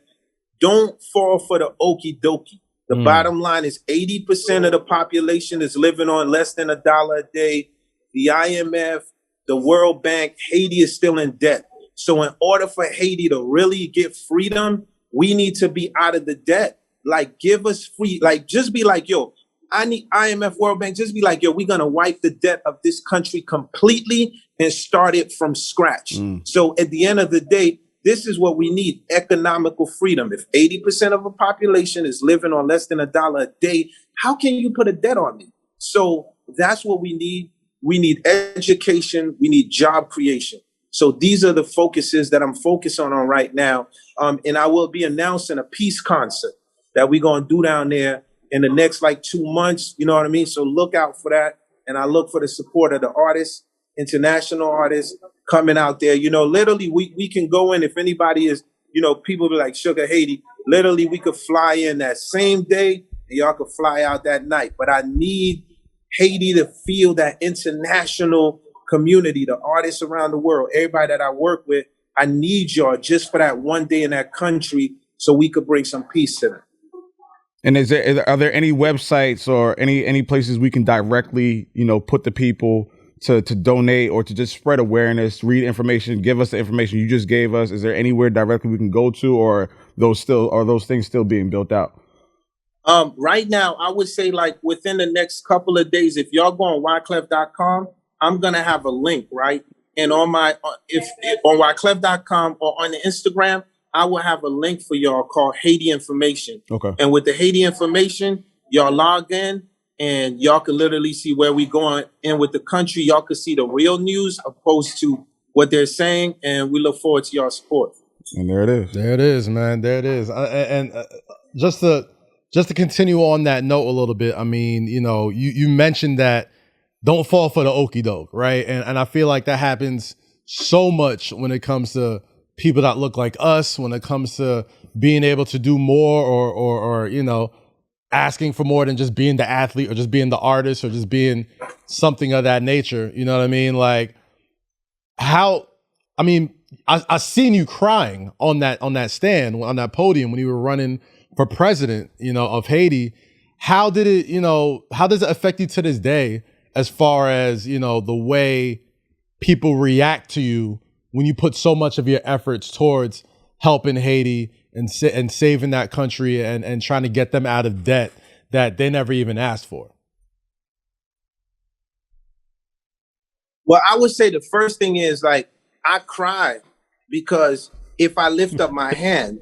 Don't fall for the okie dokie. The bottom line is 80% of the population is living on less than $1 a day. The IMF, the World Bank, Haiti is still in debt. So in order for Haiti to really get freedom, we need to be out of the debt. Like, give us free, like, just be like, yo, I need IMF, World Bank, just be like, yo, we're going to wipe the debt of this country completely and start it from scratch. So at the end of the day, this is what we need, economical freedom. If 80% of the population is living on less than $1 a day, how can you put a debt on me? So that's what we need. We need education. We need job creation. So these are the focuses that I'm focused on right now. And I will be announcing a peace concert that we're going to do down there in the next like 2 months. You know what I mean? So look out for that. And I look for the support of the artists, international artists coming out there. You know, literally we can go in if anybody is, you know, people be like Sugar Haiti, literally we could fly in that same day and y'all could fly out that night. But I need Haiti to feel that international community, the artists around the world, everybody that I work with. I need y'all just for that one day in that country so we could bring some peace to them. And are there any websites or any places we can directly, you know, put the people to donate or to just spread awareness, read information, give us the information you just gave us? Is there anywhere directly we can go to, or are those things still being built out? Right now, I would say like within the next couple of days, if y'all go on Wyclef.com, I'm going to have a link, right? And on my, if on Wyclef.com or on the Instagram, I will have a link for y'all called Haiti Information. Okay. And with the Haiti Information, y'all log in and y'all can literally see where we going. And with the country, y'all can see the real news opposed to what they're saying. And we look forward to y'all support. And there it is. There it is, man. There it is. Just to continue on that note a little bit, I mean, you know, you mentioned that don't fall for the okie doke, right? And I feel like that happens so much when it comes to people that look like us, when it comes to being able to do more or you know, asking for more than just being the athlete or just being the artist or just being something of that nature. You know what I mean? Like I seen you crying on that stand, on that podium when you were running for president, you know, of Haiti. How does it affect you to this day as far as, you know, the way people react to you when you put so much of your efforts towards helping Haiti and saving that country and trying to get them out of debt that they never even asked for? Well, I would say the first thing is like, I cry because if I lift up my hand,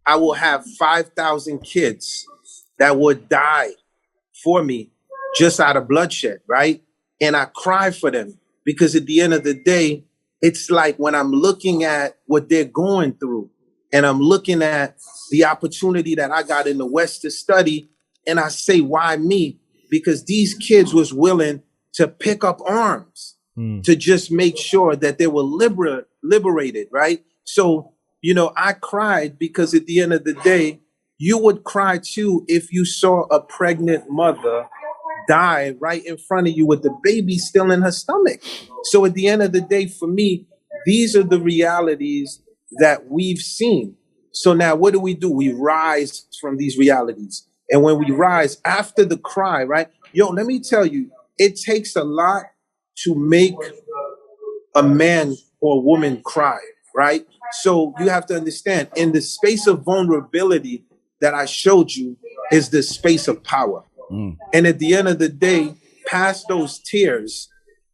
I will have 5,000 kids that would die for me just out of bloodshed, right? And I cry for them because at the end of the day, it's like when I'm looking at what they're going through and I'm looking at the opportunity that I got in the West to study, and I say, why me? Because these kids was willing to pick up arms to just make sure that they were liberated, right? So, you know, I cried because at the end of the day, you would cry too if you saw a pregnant mother die right in front of you with the baby still in her stomach. So at the end of the day, for me, these are the realities that we've seen. So now what do? We rise from these realities. And when we rise after the cry, right? Yo, let me tell you, it takes a lot to make a man or a woman cry, right? So you have to understand, in the space of vulnerability that I showed you is the space of power. And at the end of the day, past those tears,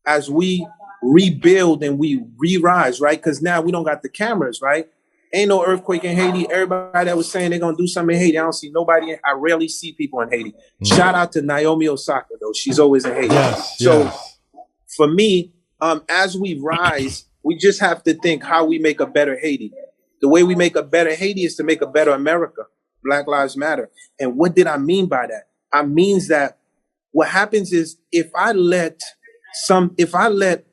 as we rebuild and we re-rise, right? Because now we don't got the cameras, right? Ain't no earthquake in Haiti. Everybody that was saying they're going to do something in Haiti, I don't see nobody. I rarely see people in Haiti. Shout out to Naomi Osaka, though. She's always in Haiti. So for me, as we rise, we just have to think how we make a better Haiti. The way we make a better Haiti is to make a better America. Black Lives Matter. And what did I mean by that? I means that what happens is if I let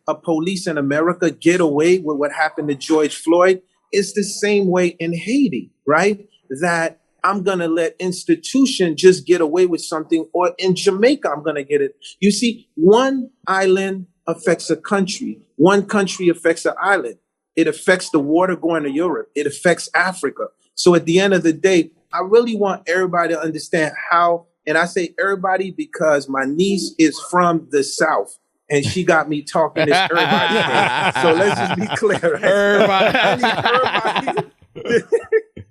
a police in America get away with what happened to George Floyd, it's the same way in Haiti, right? That I'm going to let institution just get away with something, or in Jamaica, I'm going to get it. You see, one island affects a country. One country affects an island. It affects the water going to Europe. It affects Africa. So at the end of the day, I really want everybody to understand how, and I say everybody because my niece is from the South. And she got me talking this everybody thing. So let's just be clear. Right?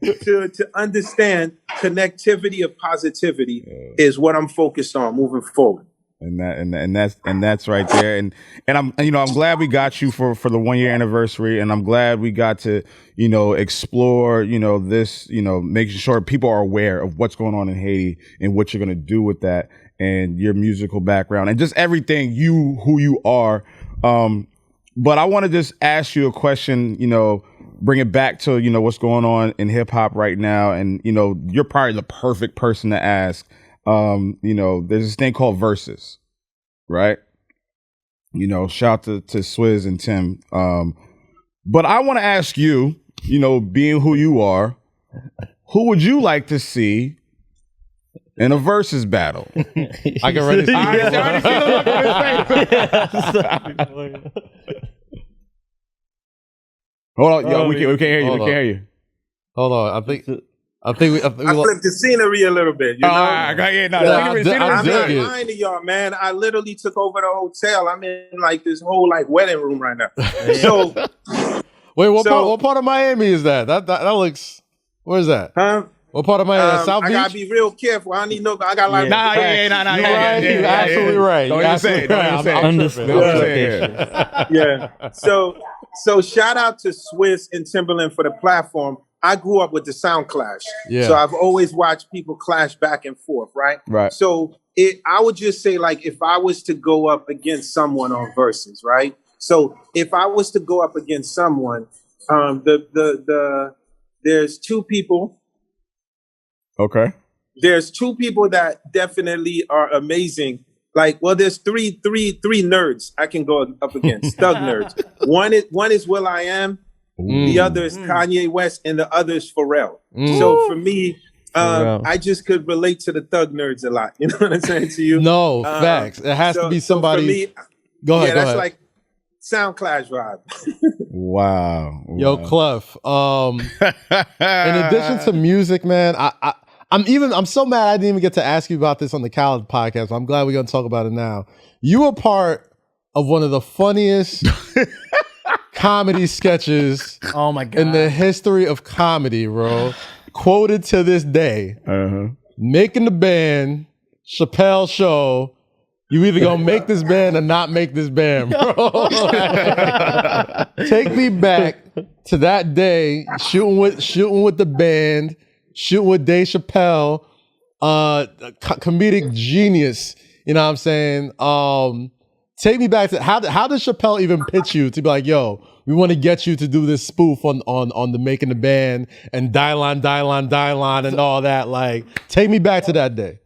Everybody to understand connectivity of positivity is what I'm focused on moving forward. And that's right there. And I'm glad we got you for the 1 year anniversary, and I'm glad we got to explore this, making sure people are aware of what's going on in Haiti and what you're going to do with that, and your musical background and just everything who you are. But I want to just ask you a question, bring it back to what's going on in hip hop right now, and you're probably the perfect person to ask. There's this thing called verses, right? Shout to Swizz and Tim. But I want to ask you, being who you are, who would you like to see in a versus battle? I can already see Hold on, yo, we can't hear you. We can't hear you. Hold on, I think I flipped the scenery a little bit. I'm not lying to y'all, man. I literally took over the hotel. I'm in like this whole wedding room right now. So wait, what part of Miami is that? That looks. Where is that? Huh? What part of Miami? South Beach? I gotta be real careful. I need no. I got like. Nah, You're absolutely right. Don't even say it. Yeah. So shout out to Swizz and Timberland for the platform. I grew up with the sound clash. Yeah. So I've always watched people clash back and forth, right? Right. So I would just say, if I was to go up against someone on verses, right? So if I was to go up against someone, there's two people. Okay. There's two people that definitely are amazing. There's three nerds I can go up against. Thug nerds. One is Will I Am. The other is Kanye West, and the other is Pharrell. So for me, I just could relate to the thug nerds a lot. You know what I'm saying to you? No, facts. It has to be somebody. So for me, go ahead. That's like sound clash vibe. Wow. Yo, Clef. In addition to music, man, I'm so mad I didn't even get to ask you about this on the College podcast. I'm glad we're gonna talk about it now. You were part of one of the funniest comedy sketches in the history of comedy, bro. Quoted to this day. Making the band, Chappelle show. You either gonna make this band or not make this band, bro. Take me back to that day, shooting with the band, shooting with Dave Chappelle, comedic genius. You know what I'm saying? Take me back to how did Chappelle even pitch you to be like, yo, we want to get you to do this spoof on the Making the Band and Dylon and all that. Take me back to that day.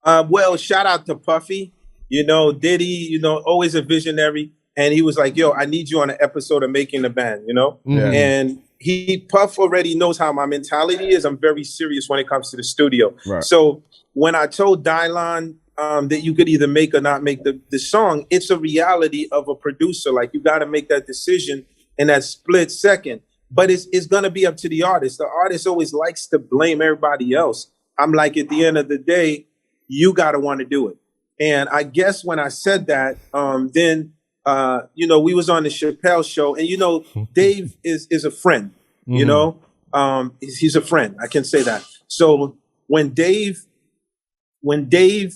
Well, shout out to Puffy, Diddy, always a visionary. And he was like, yo, I need you on an episode of Making the Band, Yeah. And Puff already knows how my mentality is. I'm very serious when it comes to the studio. Right. So when I told Dylon that you could either make or not make the song, it's a reality of a producer. You got to make that decision in that split second. But it's going to be up to the artist. The artist always likes to blame everybody else. I'm like, at the end of the day, you got to want to do it. And I guess when I said that, then we was on the Chappelle show, and Dave is a friend. He's a friend. I can say that. So when Dave, we did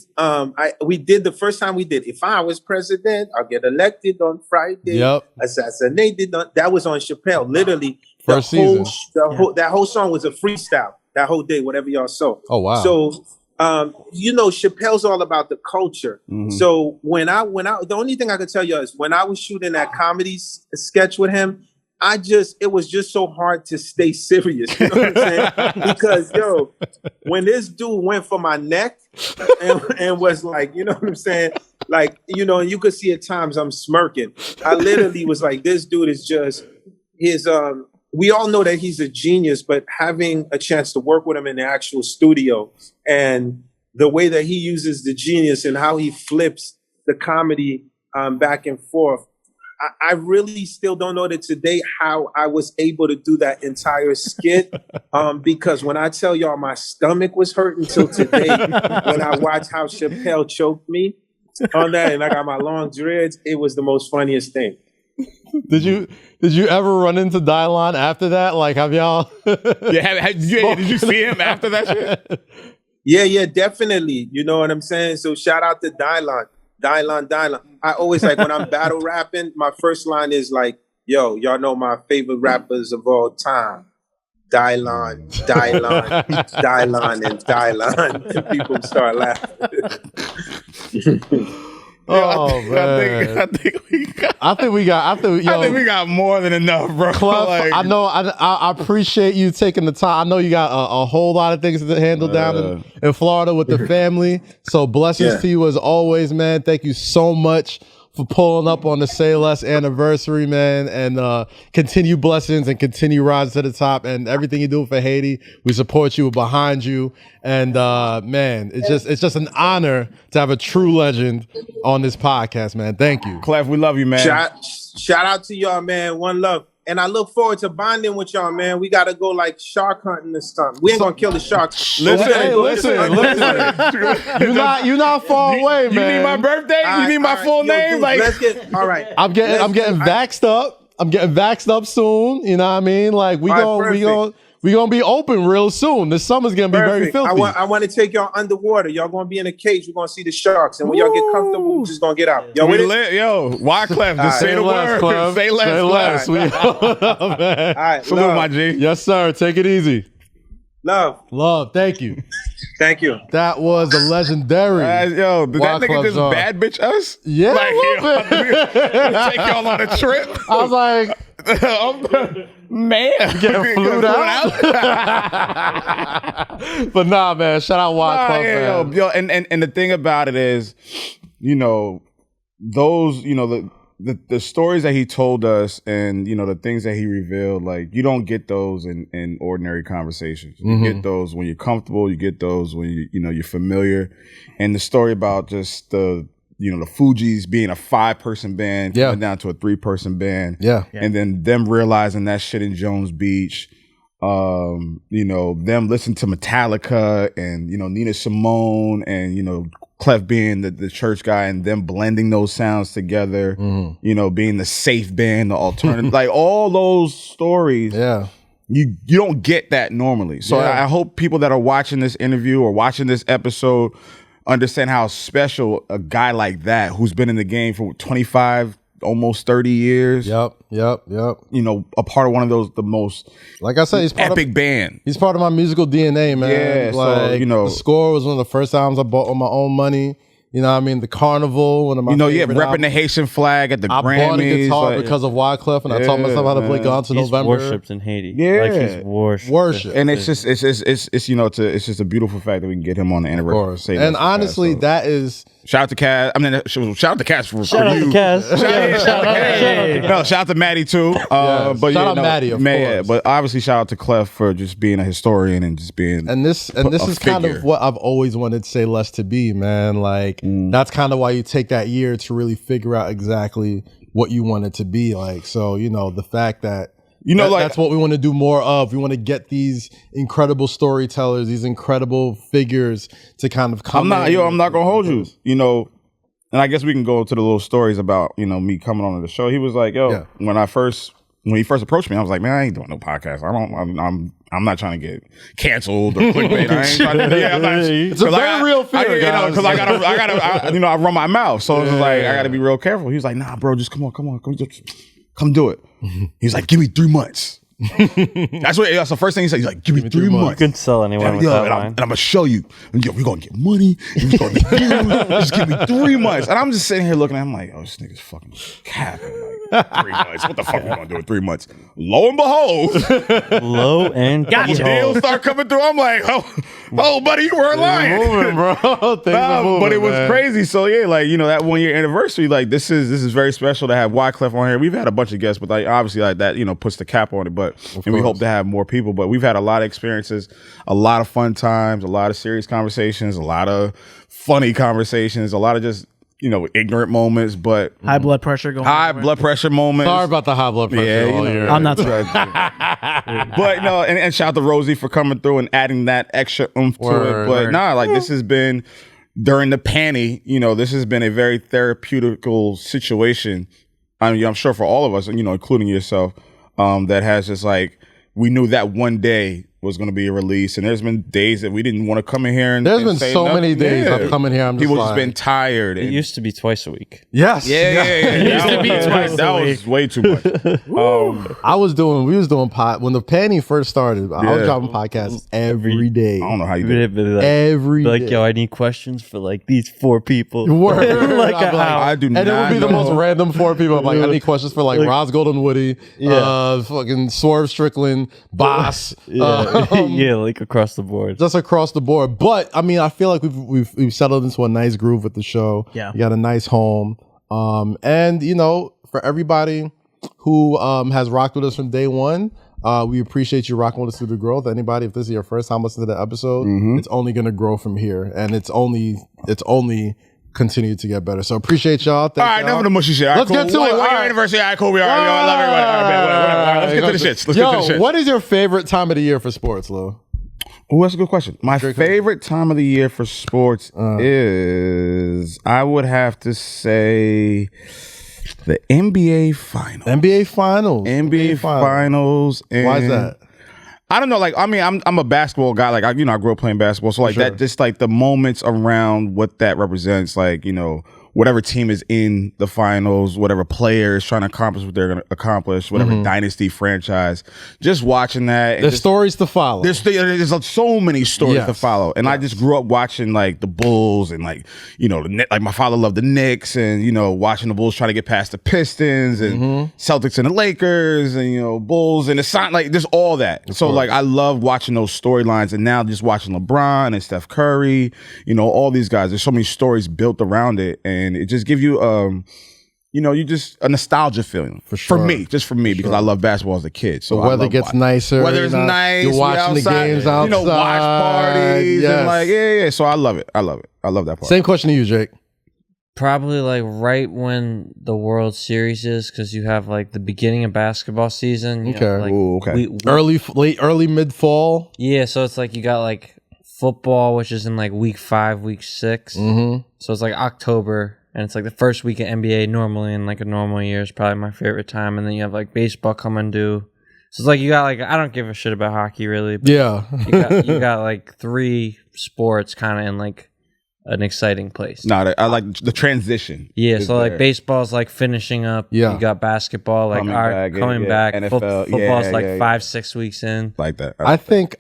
the first time we did, if I was president, I'll get elected on Friday. Yep. Assassinated. That was on Chappelle. Literally, First season. That whole song was a freestyle. That whole day, whatever y'all saw. Oh wow. So, Chappelle's all about the culture. So when I the only thing I could tell you is when I was shooting that comedy sketch with him, it was just so hard to stay serious. You know what I'm saying? Because when this dude went for my neck and was like, you know what I'm saying? Like, and you could see at times I'm smirking. I literally was like, this dude is just we all know that he's a genius, but having a chance to work with him in the actual studio and the way that he uses the genius and how he flips the comedy back and forth, I really still don't know to today how I was able to do that entire skit. Because when I tell y'all my stomach was hurting till today, when I watched how Chappelle choked me on that and I got my long dreads, it was the most funniest thing. Did you ever run into Dylon after that? Like, have y'all? Did you see him after that shit? Yeah, definitely. You know what I'm saying? So shout out to Dylon. I always like when I'm battle rapping, my first line is like, yo, y'all know my favorite rappers of all time. Dylon, and people start laughing. Oh man! I think we got more than enough, bro. Clef, like, I know. I appreciate you taking the time. I know you got a whole lot of things to handle down in Florida with the family. So blessings to you as always, man. Thank you so much for pulling up on the SayLess anniversary, man, and continue blessings and continue rise to the top and everything you do for Haiti. We support you, we're behind you, and man, it's just an honor to have a true legend on this podcast, man. Thank you, Clef. We love you, man. Shout out to y'all, man. One love. And I look forward to bonding with y'all, man. We got to go like shark hunting this time. We ain't going to kill the sharks. Listen. You're not far away, man. You need my birthday? You need my full name? Dude, let's get, all right. I'm getting vaxxed up. I'm getting vaxxed up soon. You know what I mean? Like we gonna be open real soon. This summer's gonna be very filthy. I want to take y'all underwater. Y'all gonna be in a cage. We're gonna see the sharks, and when y'all get comfortable, we're just gonna get out. Y'all with it? Yo, Wyclef, just say the word. Say less. Man. All right, salute, my G. Yes, sir. Take it easy. Love. Thank you. Thank you. That was a legendary. Did that nigga just bad bitch us? Yeah, like, take y'all on a trip. I was like, man, getting flued out. But nah, man, shout out Wyclef, man. Yo, and the thing about it is, those, the stories that he told us and, the things that he revealed, like, you don't get those in ordinary conversations. You get those when you're comfortable. You get those when you're familiar. And the story about just the Fugees being a 5-person band coming down to a 3-person band. Yeah. And then them realizing that shit in Jones Beach. Them listening to Metallica and, Nina Simone and, Clef being the church guy and them blending those sounds together, being the safe band, the alternative, like all those stories. Yeah. You don't get that normally. So I hope people that are watching this interview or watching this episode understand how special a guy like that, who's been in the game for 25, almost 30 years. Yep. A part of one of the most, like I said, he's part epic band. He's part of my musical DNA, man. Yeah, like, so, the Score was one of the first times I bought on my own money. You know what I mean? The Carnival, one of my favorite repping the Haitian flag at the Grammys. I bought a guitar because of Wyclef, and I taught myself how to play Gone to November. He's worshipped in Haiti. Yeah. Like he's worshipped. And it's just a beautiful fact that we can get him on the anniversary. And honestly, that is... Shout out to Kaz. I mean, shout out to Kaz for shout out to Kaz. No, shout out to Maddie too. But shout out Maddie, of course. But obviously, shout out to Clef for just being a historian and just being. And this is kind of what I've always wanted SayLess to be, man. Like that's kind of why you take that year to really figure out exactly what you want it to be like. So the fact that You know, that's what we want to do more of. We want to get these incredible storytellers, these incredible figures to kind of come. I'm not gonna hold you. You know, and I guess we can go to the little stories about, you know, me coming on the show. He was like, yo, when he first approached me, I was like, man, I ain't doing no podcast. I'm not trying to get canceled or clickbait. I ain't trying to. It's a very real fear, guys. Because I gotta, I run my mouth. So it's like I gotta be real careful. He was like, nah, bro, just come on, come do it. He's like, give me 3 months. That's the first thing he said. He's like, give me 3 months. You couldn't sell anyone with that line. And I'm gonna show you. And we're gonna get money. And we're gonna get views. Just give me 3 months. And I'm just sitting here looking at him like, oh, this nigga's fucking capping. Like, 3 months. What the fuck we gonna do in 3 months? Lo and behold, deals start coming through. I'm like, oh, buddy, you weren't lying. Moving, bro. But it was crazy. So yeah, like, you know, that 1 year anniversary, like this is very special to have Wyclef on here. We've had a bunch of guests, but like obviously like that, you know, puts the cap on it. But we hope to have more people. But we've had a lot of experiences, a lot of fun times, a lot of serious conversations, a lot of funny conversations, a lot of just, you know, ignorant moments, but high blood pressure going. High blood pressure moments. Sorry about the high blood pressure. I'm not sorry. But no, and shout out to Rosy for coming through and adding that extra oomph to it. But like this has been during the panty. You know, this has been a very therapeutical situation. I mean, I'm sure for all of us, you know, including yourself, that has just like, we knew that one day was going to be a release, and there's been days that we didn't want to come in here and there's been say so nothing. many days I've come in here, I'm just people like, just been tired. It used to be twice a week. Yes. Yeah. It used to be twice that a week. was way too much. we was doing pod when the panty first started. I was dropping podcasts every day. I don't know how you did it. Every like, day. yo, I need questions for like these 4 people. Word. Like I'd be I do not and it would be the know. most random 4 people. I'm like, I need questions for like Roz Golden Woody, fucking Swerve Strickland, Boss. Yeah, like across the board. Just across the board. But I mean, I feel like we've settled into a nice groove with the show. Yeah. We got a nice home. And you know, for everybody who has rocked with us from day one, we appreciate you rocking with us through the growth. Anybody, if this is your first time listening to the episode, it's only gonna grow from here. And it's only continue to get better. So appreciate y'all. Thank all right, y'all. enough of the mushy shit. All right, Let's get to it. 1 year anniversary. All right, cool. We are. I love everybody. All right, whatever. All right, let's get to the shits. Let's get to the shits. What is your favorite time of the year for sports, Lou? Oh, that's a good question. My favorite time of the year for sports is, I would have to say, the NBA Finals. NBA Finals. NBA Finals. And why is that? I don't know. Like, I mean, I'm a basketball guy. Like, I grew up playing basketball. So like that, just like the moments around what that represents, like, you know, whatever team is in the finals, whatever player is trying to accomplish what they're going to accomplish, whatever dynasty franchise, just watching that. There's stories to follow. There's so many stories to follow. And I just grew up watching like the Bulls and like, you know, like my father loved the Knicks and, you know, watching the Bulls try to get past the Pistons and Celtics and the Lakers and, you know, Bulls and the Sun, like there's all that. So like I love watching those storylines, and now just watching LeBron and Steph Curry, you know, all these guys, there's so many stories built around it. And it just gives you, you know, you just a nostalgia feeling for me, because I love basketball as a kid. So the weather gets nicer. Weather is nice. You're watching the games outside. You know, watch parties and like, yeah. So I love it. I love that part. Same question to you, Jake. Probably like right when the World Series is, because you have like the beginning of basketball season. You know, like early mid fall. Yeah, so it's like you got like football, which is in like week 5, week 6. So it's like October. And it's like the first week of NBA normally in like a normal year is probably my favorite time. And then you have like baseball coming due. So it's like you got like, I don't give a shit about hockey really. But you got like 3 sports kind of in like an exciting place. No, I like the transition. Yeah, so like baseball's like finishing up. Yeah. You got basketball like coming back. NFL, football's like 5-6 weeks in. Like that. I think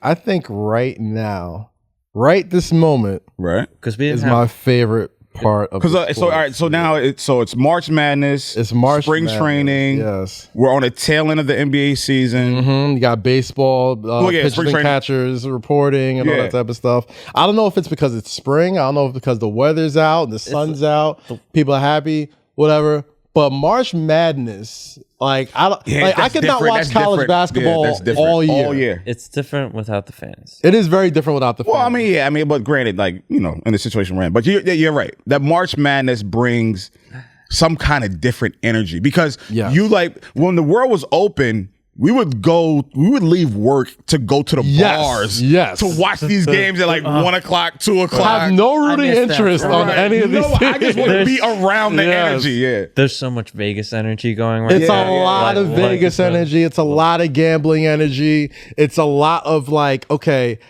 right now, right this moment, right? Because we is my favorite part of so all right, so now it's March Madness, it's March spring Madness, training. Yes, we're on the tail end of the NBA season. You got baseball, pitchers and catchers reporting and all that type of stuff. I don't know if it's because it's spring. I don't know if it's because the weather's out and the sun's out, people are happy, whatever. But March Madness, I could not watch college basketball all year. It's different without the fans. It is very different without the fans. Well, I mean, but granted, like, you know, in the situation we're in. But you're right. That March Madness brings some kind of different energy because you like when the world was open, we would leave work to go to the bars to watch these games at like 1 o'clock, 2 o'clock. I have no rooting interest on any of these things. I just want to be around the energy. Yeah. There's so much Vegas energy going right It's now. a lot of Vegas energy. It's a lot of gambling energy. It's a lot of like, okay,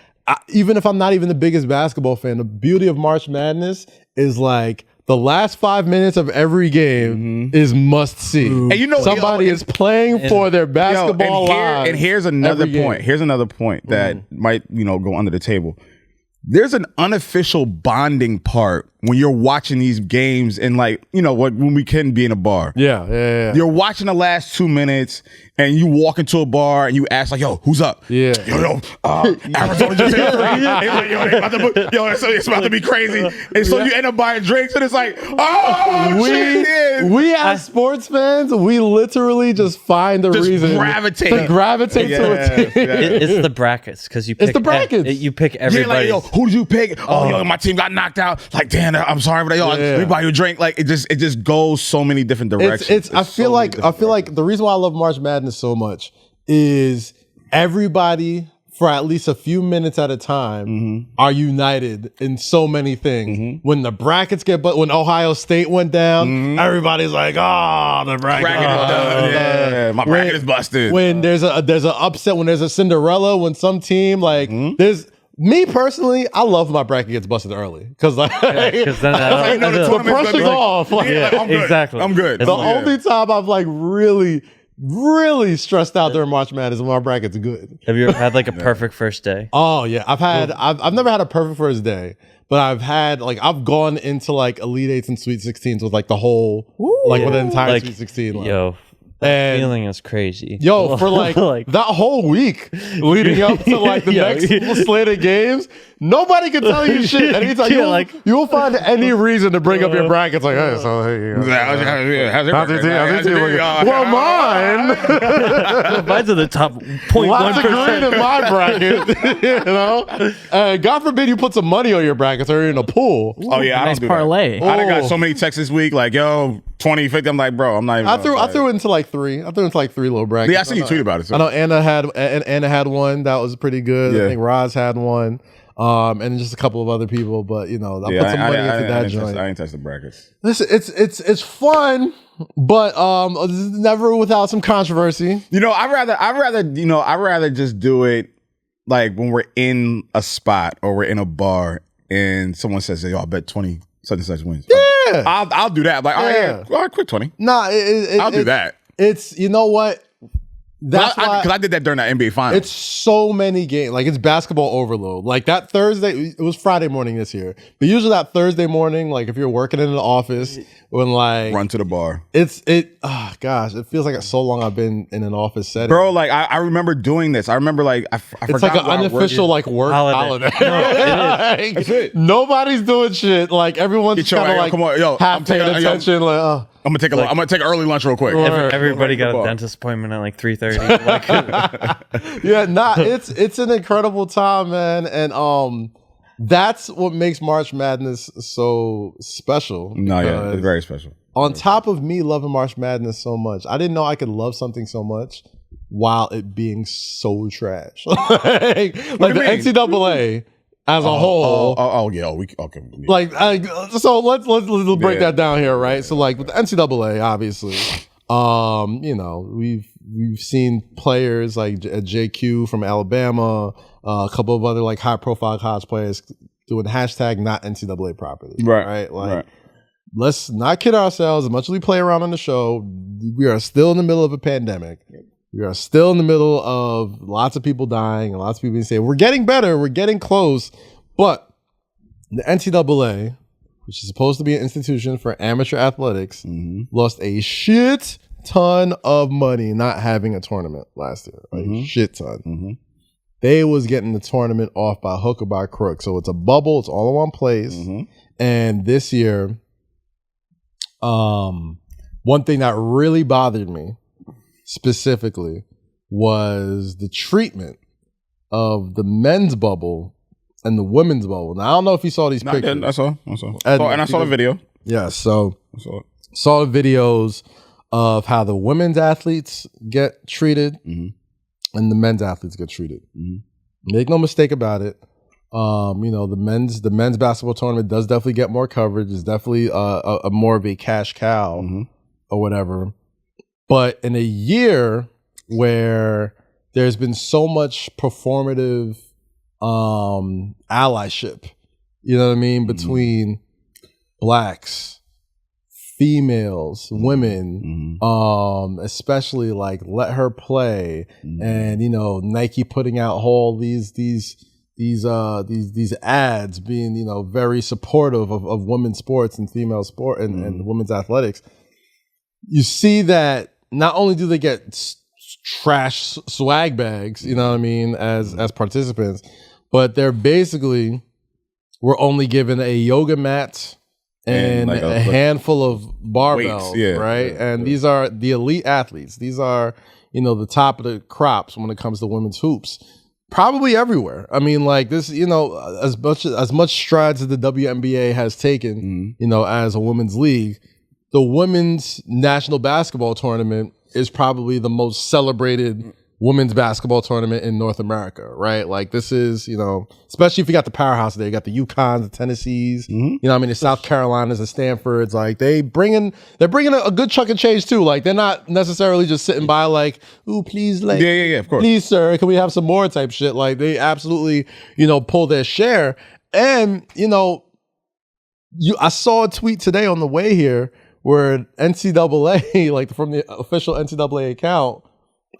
even if I'm not even the biggest basketball fan, the beauty of March Madness is like, the last 5 minutes of every game is must see. And you know, somebody is playing for their basketball lives. And here's another point. Here's another point that might, go under the table. There's an unofficial bonding part when you're watching these games and when we can be in a bar. Yeah. You're watching the last 2 minutes and you walk into a bar and you ask like, yo, who's up? Yeah. Arizona just hit 3. It's about to be crazy. And so you end up buying drinks and it's like, we as sports fans, we literally just find a reason to gravitate to a team. It's the brackets because you pick it's the brackets. You pick everybody. Yo, who did you pick? My team got knocked out. Like, damn, I'm sorry for that. Let me buy you a drink. Like, it just goes so many different directions. I feel like the reason why I love March Madness so much is everybody for at least a few minutes at a time are united in so many things. When the brackets when Ohio State went down, everybody's like, the bracket. My bracket is busted. When there's an upset, when there's a Cinderella, when some team there's. Me personally, I love my bracket gets busted early because then the pressure's off. I'm good. Exactly. I'm good. The only time I've really stressed out during March Madness is when my bracket's good. Have you ever had like a perfect first day? Oh yeah, I've never had a perfect first day, but I've gone into like Elite Eights and Sweet 16s with like the whole with the entire Sweet 16. Yo. That feeling is crazy. Yo, for that whole week leading up to the next slate of games, nobody can tell you shit. Anytime you will find any reason to bring up your brackets. Like, hey, so how's your team? Well, mine. Mine's at the top 0.1%. Lots of green in my bracket. God forbid you put some money on your brackets or you're in a pool. Oh yeah, nice parlay. I done got so many texts this week. Like, yo, 20, 50. I'm like, bro, I'm not even. I threw into like 3. I threw into like 3 little brackets. Yeah, I see you tweet about it. So. I know Anna had one that was pretty good. Yeah. I think Roz had one. And just a couple of other people, but I put some money into that joint. I ain't touched the brackets. Listen, it's fun, but never without some controversy. I'd rather just do it like when we're in a spot or we're in a bar and someone says, "Yo, I bet 20 such and such wins." Yeah, I'll do that. Like, all right, quick 20. Nah, I'll do that. It's what. That's because I did that during that NBA Finals. It's so many games. Like, it's basketball overload. Like, that Thursday, it was Friday morning this year. But usually that Thursday morning, like, if you're working in an office, when, like... Run to the bar. It feels like it's so long I've been in an office setting. Bro, like, I remember doing this. I remember, like, I forgot. It's like an unofficial, work holiday. No, That's it. Nobody's doing shit. Like, everyone's kind of, like, come on, yo, half paying attention. I'm gonna take an early lunch real quick. Everybody got a dentist appointment at like 3:30. It's an incredible time, man, and that's what makes March Madness so special. It's very special. On top of me loving March Madness so much, I didn't know I could love something so much while it being so trash. like the NCAA. As a whole, okay. Like, so let's break that down here, right? So, like with the NCAA, obviously, we've seen players like JQ from Alabama, a couple of other like high profile college players doing hashtag not NCAA properly, right? Like, let's not kid ourselves. As much as we play around on the show, we are still in the middle of a pandemic. We are still in the middle of lots of people dying and lots of people saying, we're getting better, we're getting close. But the NCAA, which is supposed to be an institution for amateur athletics, lost a shit ton of money not having a tournament last year. Like, shit ton. They was getting the tournament off by hook or by crook. So it's a bubble. It's all in one place. And this year, one thing that really bothered me specifically was the treatment of the men's bubble and the women's bubble. Now, I don't know if you saw these pictures. I saw. And I saw the video. Yeah, so I saw it. Saw the videos. of how the women's athletes get treated and the men's athletes get treated. Make no mistake about it. The men's basketball tournament does definitely get more coverage. It's definitely a more of a cash cow or whatever. But in a year where there's been so much performative allyship, you know what I mean, between blacks, females, women, especially like Let Her Play, and Nike putting out all these ads being very supportive of women's sports and female sport and women's athletics. You see that not only do they get trash swag bags, you know what I mean, as participants, but they're basically we're only given a yoga mat and like a handful of barbells, weights, right? And these are the elite athletes. These are, the top of the crops when it comes to women's hoops. Probably everywhere. I mean, like this, as much strides as the WNBA has taken, as a women's league, the women's national basketball tournament is probably the most celebrated women's basketball tournament in North America, right? Like this is, especially if you got the powerhouse there, you got the UConns, the Tennessees, the South Carolinas, the Stanfords, like they're bringing a good chunk of change too. Like they're not necessarily just sitting by like, ooh, please, like, of course, please, sir, can we have some more type shit? Like they absolutely, pull their share. And, I saw a tweet today on the way here where NCAA, like from the official NCAA account,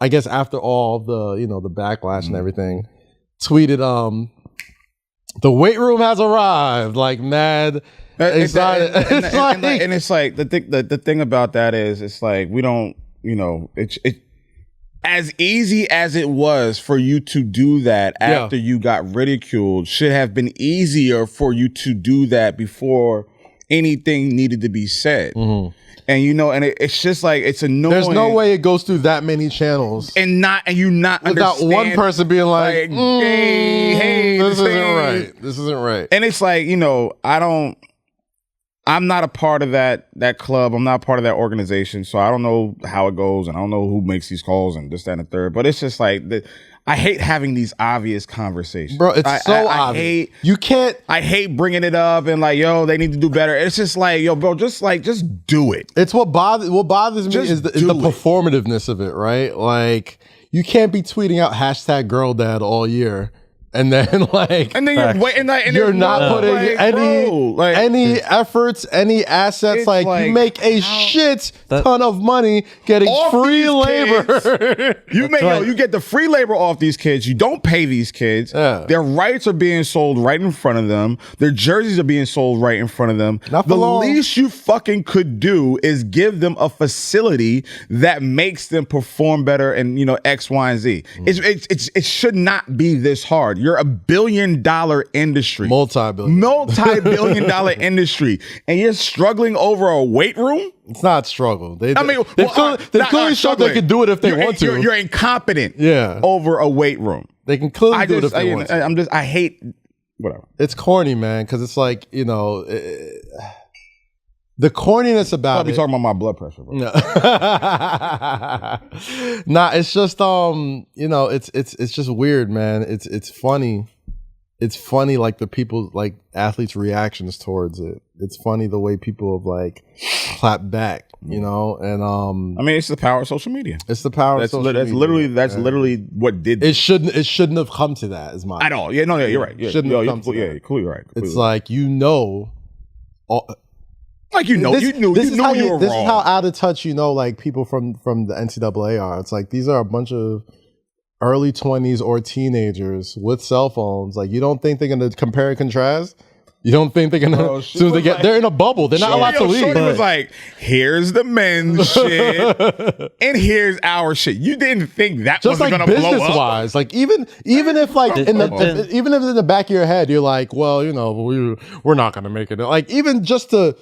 I guess after all the the backlash and everything, tweeted the weight room has arrived, like mad excited. And it's like the thing about that is it's like we don't it as easy as it was for you to do that after you got ridiculed should have been easier for you to do that before anything needed to be said. And and it's just like it's annoying. There's no way it goes through that many channels and you not without one person being like, hey, this isn't right. This isn't right. And it's like, I'm not a part of that club. I'm not part of that organization, so I don't know how it goes, and I don't know who makes these calls and this, that, and the third. But it's just like I hate having these obvious conversations, bro. It's so obvious. I hate bringing it up and like, yo, they need to do better. It's just like, yo, bro, just do it. It's what bothers me is the performativeness of it, right? Like you can't be tweeting out #GirlDad all year. And then you're not putting any efforts, any assets. Like you make a shit ton of money getting free labor. You get the free labor off these kids. You don't pay these kids. Yeah. Their rights are being sold right in front of them. Their jerseys are being sold right in front of them. The least you fucking could do is give them a facility that makes them perform better and X, Y, and Z. It should not be this hard. You're a $1 billion industry. Multi-billion dollar industry. And you're struggling over a weight room? It's not struggle. They've clearly showed they can do it if they want to. You're incompetent over a weight room. They can clearly do it if they want to. I hate whatever. It's corny, man, because it's like, the corniness about I'll be talking about my blood pressure, bro. No. Nah, it's just it's just weird, man. It's funny. It's funny, like the people, like athletes' reactions towards it. It's funny the way people have like clapped back, and I mean, it's the power of social media. It's the power of social media. That's literally what did it. Shouldn't have come to that. Is my at all? Yeah, no, yeah, you're right. Yeah, shouldn't have come to that. Yeah, clearly right. It's like like you were wrong. This is how out of touch like people from the NCAA are. It's like these are a bunch of early 20s or teenagers with cell phones. Like you don't think they're gonna compare and contrast? You don't think they're gonna they're in a bubble. They're not allowed to leave. Shorty was like, here's the men's shit and here's our shit. You didn't think that was gonna blow up. Business wise, like even if like even if in the back of your head you're like, well, we're not gonna make it. Like even just to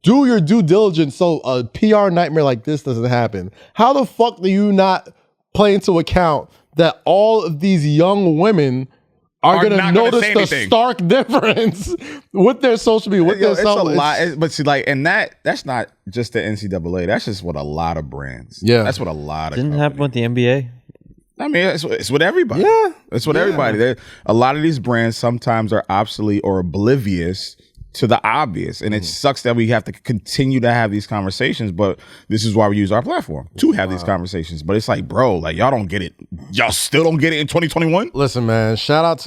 do your due diligence so a PR nightmare like this doesn't happen. How the fuck do you not play into account that all of these young women are going to not notice say the anything. stark difference with their social media, with Yo, their it's a lot. But see, like, and that's not just the NCAA. That's just what a lot of brands. Yeah. That's what a lot of Didn't happen with the NBA. I mean, it's with everybody. Yeah. It's with everybody. A lot of these brands sometimes are obsolete or oblivious to the obvious. And it sucks that we have to continue to have these conversations, but this is why we use our platform to have these conversations. But it's like, bro, like y'all don't get it. Y'all still don't get it in 2021? Listen, man, shout out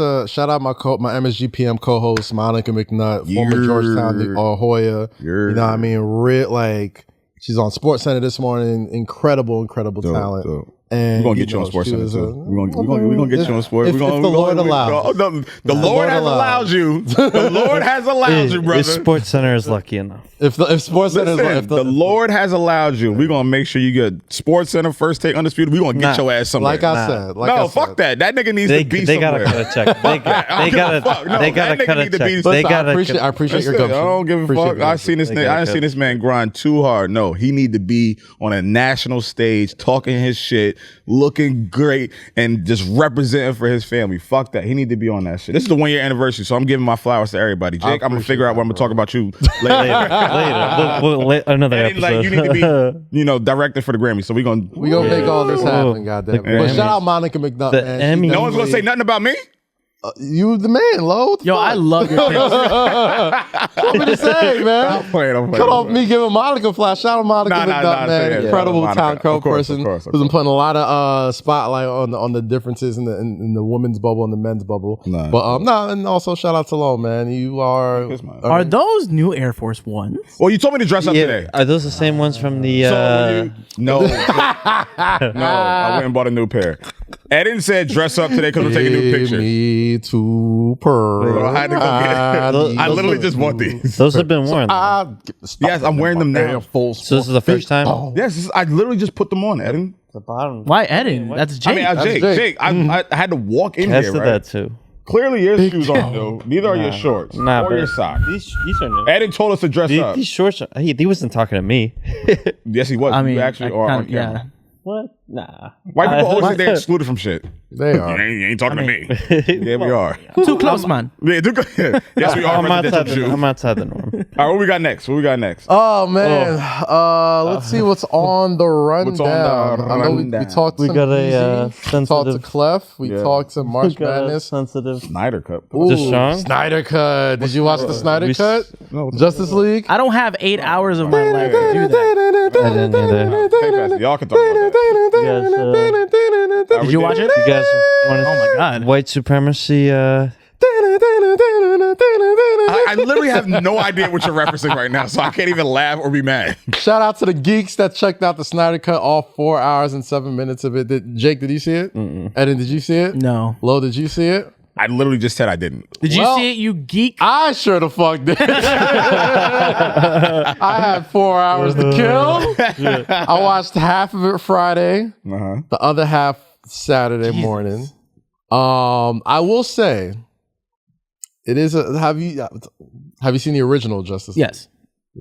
my MSGPM co-host, Monica McNutt, former Georgetown Hoya. You know what I mean? Like, she's on SportsCenter this morning. Incredible talent. Dope. And we're gonna get you on SportsCenter too. We're gonna get you on sports. If the Lord allows. The Lord has allowed you. The Lord has allowed you, brother. SportsCenter is lucky enough. If SportsCenter Listen, the Lord has allowed you. We're gonna make sure you get SportsCenter, First Take Undisputed. We're gonna get your ass somewhere. Like I said. Fuck that. That nigga needs to be They somewhere. gotta cut a check. They gotta cut a check. They gotta. I appreciate your I gumption. don't give a fuck. I seen this man grind too hard. No, he need to be on a national stage talking his shit, looking great, and just representing for his family. Fuck that. He need to be on that shit. This is the 1 year anniversary, so I'm giving my flowers to everybody. Jake, I'm gonna figure out what I'm gonna talk about you later. Another And episode. like, you need to be, directed for the Grammy. So we gonna make all this happen, goddamn. But shout out Monica McNutt, man. No one's gonna say nothing about me. You the man, Lo. Yo, I love your face. What me to say, man? I'm playing. Cut off me giving Monica a flash. Shout out Monica McNutt, man. yeah, Incredible Monica. talent Of course, person of course. who's been putting a lot of spotlight on the differences in the women's bubble and the men's bubble. Nah. But and also shout out to Lo, man. You are. Are those new Air Force Ones? Well, you told me to dress up today. Are those the same ones from the? No, I went and bought a new pair. Eden said dress up today because we're taking new pictures. Me to purr. I had to go get it. I literally just bought these. Those have been worn. Yes, I'm wearing them now. Full So this is the first time. Yes, I literally just put them on, Eden. The bottom. Why Eden? That's Jake. I mean, Jake. I had to walk in Kaz here, did right? that too. Clearly, your shoes aren't new. Neither are your shorts or your socks. These are new. Eden told us to dress up. These shorts. He wasn't talking to me. Yes, he was. I mean, you actually are on camera. yeah. What? Nah. White people always say they're excluded from shit. They are. You ain't talking to me. Yeah, we are. Too close, man. Yeah, yes, we are. I'm outside the norm. All right, what we got next? Oh man, let's see what's on the rundown. What's on the I know we rundown? talked We some got a Weezy, we talked to sensitive. Clef, we talked some March Madness. Sensitive. Snyder Cut. Just Sean? Snyder Cut. Did you watch the Snyder we- Cut? No, Justice League. I don't have 8 hours of my life to do that. I didn't either. Y'all can talk about that. Did you watch it? You guys want to? Oh my god. White supremacy. I literally have no idea what you're referencing right now, so I can't even laugh or be mad. Shout out to the geeks that checked out the Snyder Cut, all 4 hours and 7 minutes of it. Jake, did you see it? Eden, did you see it? No. Lo, did you see it? I literally just said I didn't. Did you Well, see it, you geek? I sure the fuck did. I had 4 hours to kill. I watched half of it Friday, the other half Saturday morning. I will say, it is a. Have you seen the original Justice League? Yes.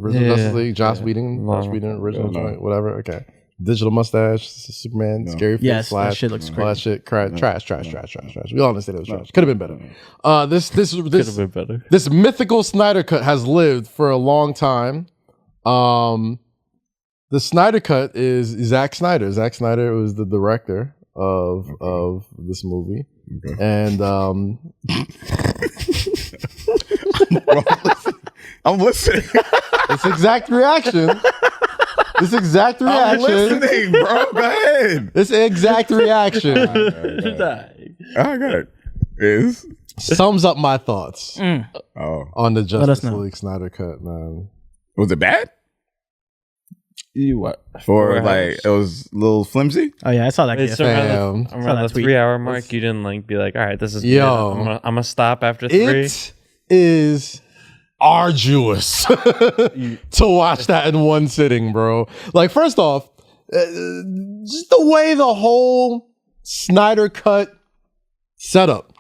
Original Yeah. Justice League, Joss Whedon, original joint, whatever. Okay. Digital mustache, Superman, scary face, Yes, that Flash, shit looks all great. that shit, trash. We all understand it was trash. Could have been better. This Could have been better. this mythical Snyder Cut has lived for a long time. The Snyder Cut is Zack Snyder. Zack Snyder was the director of this movie, and I'm listening. this exact reaction. I'm listening, bro. Go ahead. This exact reaction I got it. Is sums up my thoughts on the us Justice know. League Snyder Cut, man. was it bad? You what? Or like it was a little flimsy? Oh yeah, I saw that. Wait, GIF. so Fam. around that the tweet. 3 hour mark, you didn't be like, all right, this is Yo. good. I'm gonna stop after 3. It is arduous to watch that in one sitting, bro. Like, first off, just the way the whole Snyder Cut setup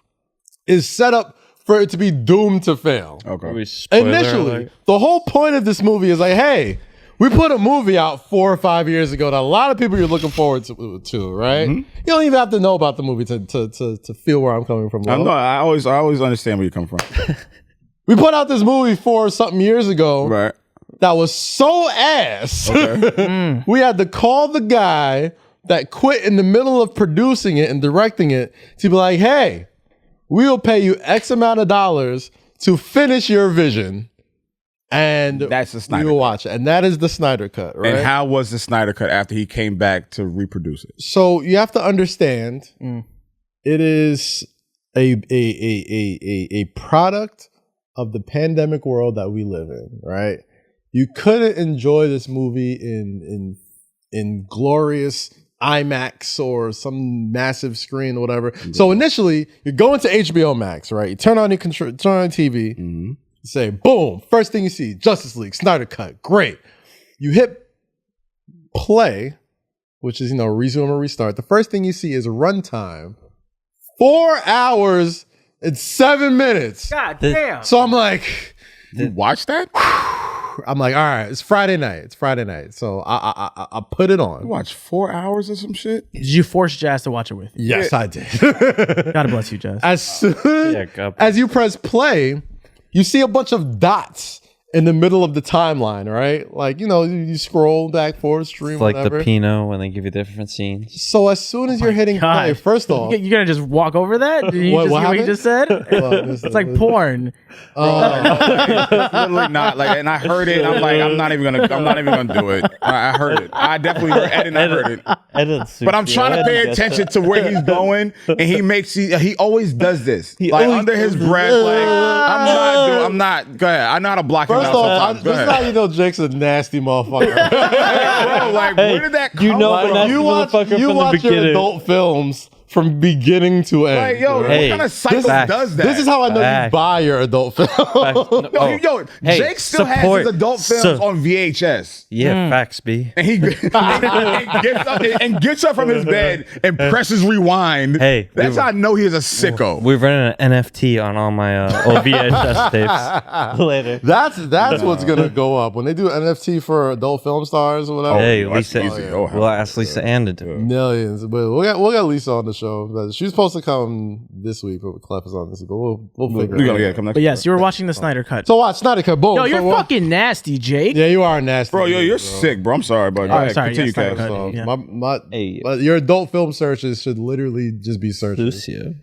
is set up for it to be doomed to fail. Okay. We spoiler Initially, alert. the whole point of this movie is like, hey, We put a movie out 4 or 5 years ago that a lot of people are looking forward to, right? You don't even have to know about the movie to feel where I'm coming from. I always understand where you come from. We put out this movie 4 or something years ago. Right. That was so ass. Okay. We had to call the guy that quit in the middle of producing it and directing it to be like, hey, we'll pay you X amount of dollars to finish your vision. And that's the Snyder cut. Watch it. And that is the Snyder Cut, right? And how was the Snyder Cut after he came back to reproduce it? So you have to understand, it is a product of the pandemic world that we live in, right? You couldn't enjoy this movie in glorious IMAX or some massive screen or whatever. So initially, you're going to HBO Max, right? You turn on your TV, you say, boom, first thing you see, Justice League, Snyder Cut, great. You hit play, which is, resume or restart. The first thing you see is runtime, 4 hours and 7 minutes. God damn. So I'm like, you watch that? I'm like, all right, it's Friday night. So I put it on. You watch 4 hours of some shit? Did you force Jazz to watch it with you? Yes, I did. God bless you, Jazz. As soon as you press play, you see a bunch of dots in the middle of the timeline, right? Like, you scroll back forward, stream, it's like whatever. the Pinot when they give you different scenes. So as soon as you're hitting play, first off, you're gonna just walk over that? Did you what you just said? It's like porn. Literally not. Like, and I heard it. I'm like, I'm not even gonna do it. I heard it. I definitely heard it, and I heard it. But I'm trying to pay attention to where he's going, and he always does this. Like under his breath. Like I'm not. Go ahead. I know how to block him out sometimes. This is how you know Jake's a nasty motherfucker. Bro, like where did that come from? You watch your adult films from beginning to end. Like, yo, what kind of cycle does that? This is how I know you buy your adult film. Jake still has his adult films on VHS. Yeah, facts, B. And he gets up from his bed and presses rewind. Hey, that's how I know he is a sicko. We're running an NFT on all my old VHS tapes later. That's what's gonna go up when they do NFT for adult film stars or whatever. Hey, Lisa, we'll ask Lisa Ann to do it. Millions, but we'll get Lisa on the show. She was supposed to come this week, but Wyclef is on this week. But we'll figure it out. But yes, you were watching the Snyder Cut. So watch Snyder Cut. Boom. Yo, you're fucking nasty, Jake. Yeah, you are nasty, bro. Yo, you're sick, bro. I'm sorry, but sorry. Continue, Kaz. Your adult film searches should literally just be searches. Sucio.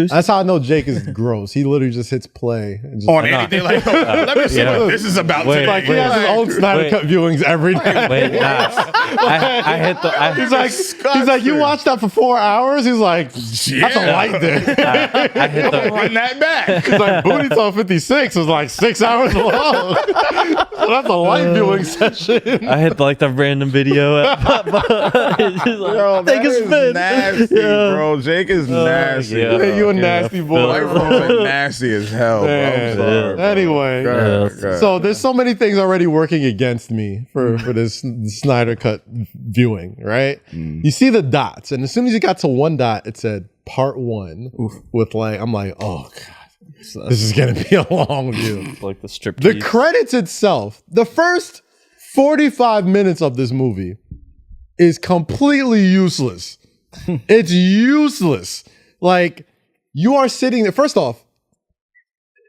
That's how I know Jake is gross. He literally just hits play and just on anything. Like, let me see what this is about. He has his own Snyder Cut viewings every day. I hit the. He's like, you watched that for 4 hours? He's like, that's a light day. I hit the. Run that back. He's like, Booty Talk 56 was like 6 hours long. So that's a light viewing session. I hit the random video. Yo, that is nasty, bro. Jake is nasty. You a nasty boy. White folks are nasty as hell, bro. I'm sorry, anyway, so there's so many things already working against me for this Snyder Cut viewing, right? You see the dots, and as soon as you got to one dot, it said part 1 with I'm like, oh god, this is gonna be a long view. Like the strip. The credits itself, the first 45 minutes of this movie is completely useless. It's useless. Like, you are sitting there. First off,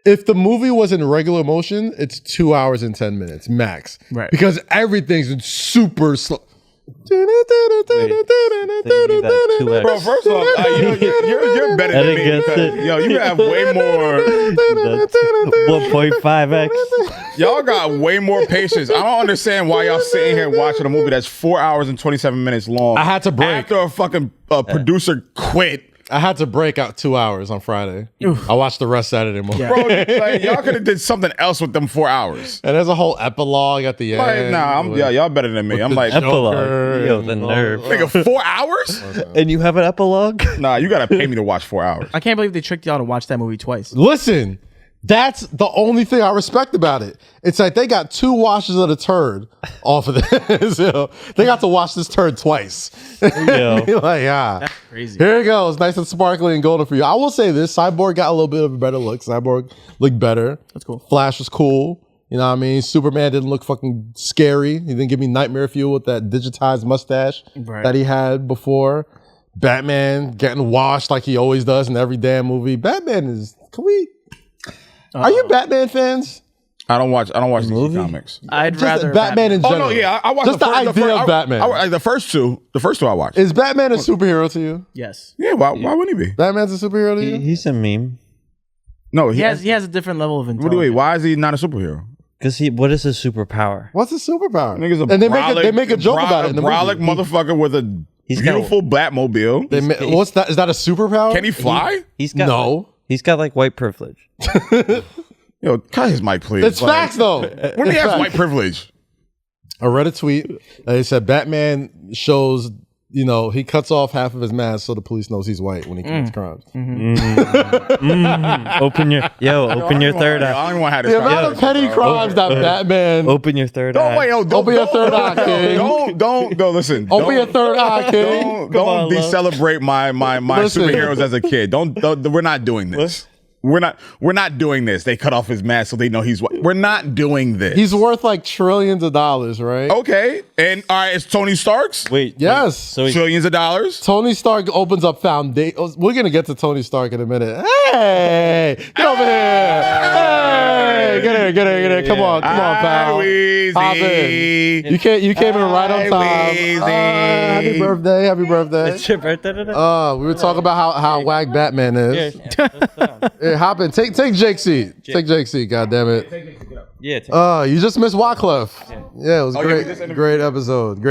if the movie was in regular motion, it's 2 hours and 10 minutes max. Right. Because everything's super slow. Bro, first off, you're better than me. Yo, you have way more. 1.5x. Y'all got way more patience. I don't understand why y'all sitting here watching a movie that's 4 hours and 27 minutes long. I had to break. After a fucking producer quit. I had to break out 2 hours on Friday. I watched the rest Saturday morning. Bro, like, y'all could have did something else with them 4 hours. And there's a whole epilogue at the end. Y'all better than me. I'm like, epilogue. Yo, the nerve. Nigga, 4 hours? And you have an epilogue? Nah, you gotta pay me to watch 4 hours. I can't believe they tricked y'all to watch that movie twice. Listen, that's the only thing I respect about it. It's like they got 2 washes of the turd off of this. They got to wash this turd twice. You're like, that's crazy. Here it goes, nice and sparkly and golden for you. I will say this: Cyborg got a little bit of a better look. Cyborg looked better. That's cool. Flash was cool. You know what I mean? Superman didn't look fucking scary. He didn't give me nightmare fuel with that digitized mustache that he had before. Batman getting washed like he always does in every damn movie. Batman is. Are you Batman fans? I don't watch DC comics. I'd Just rather Batman in general. Oh no, yeah, I watch just the idea of Batman. The first two I watched. Is Batman a superhero to you? Yes. Yeah, why wouldn't he be? Batman's a superhero to you? He's a meme. No, He has a different level of intelligence. Wait, why is he not a superhero? Because what is his superpower? What's his superpower? Nigga's a And brolic, they make a joke about it in the brolic movie. motherfucker with a beautiful Batmobile. What's that? Is that a superpower? Can he fly? He's got No. He's got like white privilege. Yo, cut his mic, please. It's facts, though. When do he have white privilege? I read a tweet. They said Batman shows, he cuts off half of his mask so the police knows he's white when he commits crimes. Open your third eye. I don't even want to have this The amount of conversation, petty bro. crimes that Batman. Open your third eye. Open your third eye, King. Don't listen. Open your third eye, King. Don't decelerate my Listen. superheroes as a kid. Don't we're not doing this. We're not doing this. They cut off his mask so they know he's white. We're not doing this. He's worth like trillions of dollars, right? Okay. And all right, it's Tony Stark's. Wait. Yes. So Trillions of dollars. Tony Stark opens up foundation. We're gonna get to Tony Stark in a minute. Hey, get over here. Hey, get here. Come on, pal. Weezy. Hop in. You came in right on time. Happy birthday. It's your birthday today? We were talking about how whack Batman is. Hey, hop in. Take Jake's seat. Take Jake's seat. God damn it. Yeah. You just missed Wyclef. Yeah, it was great episode.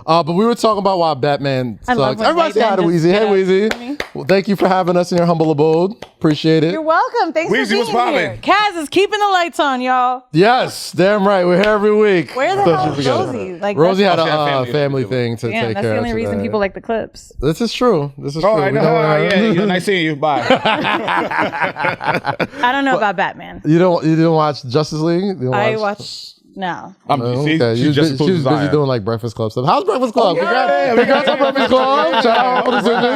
But we were talking about why Batman I love sucks. when Everybody say hi to Batman Weezy. Hey, just Weezy. Well, thank you for having us in your humble abode. Appreciate it. You're welcome. Thanks Weezy, for what's being here. poppin'? Kaz is keeping the lights on, y'all. Yes, damn right. We're here every week. Where the hell is Rosy? Rosie had that's- a family thing to Damn, take that's care the of only reason today. people like the clips. This is true. Oh, I know. Yeah, nice seeing you. Bye. I don't know about Batman. You didn't watch Justice League? You didn't I watch- watched. No. Okay. She's just She was busy doing like Breakfast Club stuff. How's Breakfast Club? Congrats on Breakfast Club. Shout out Whoreible Decisions. All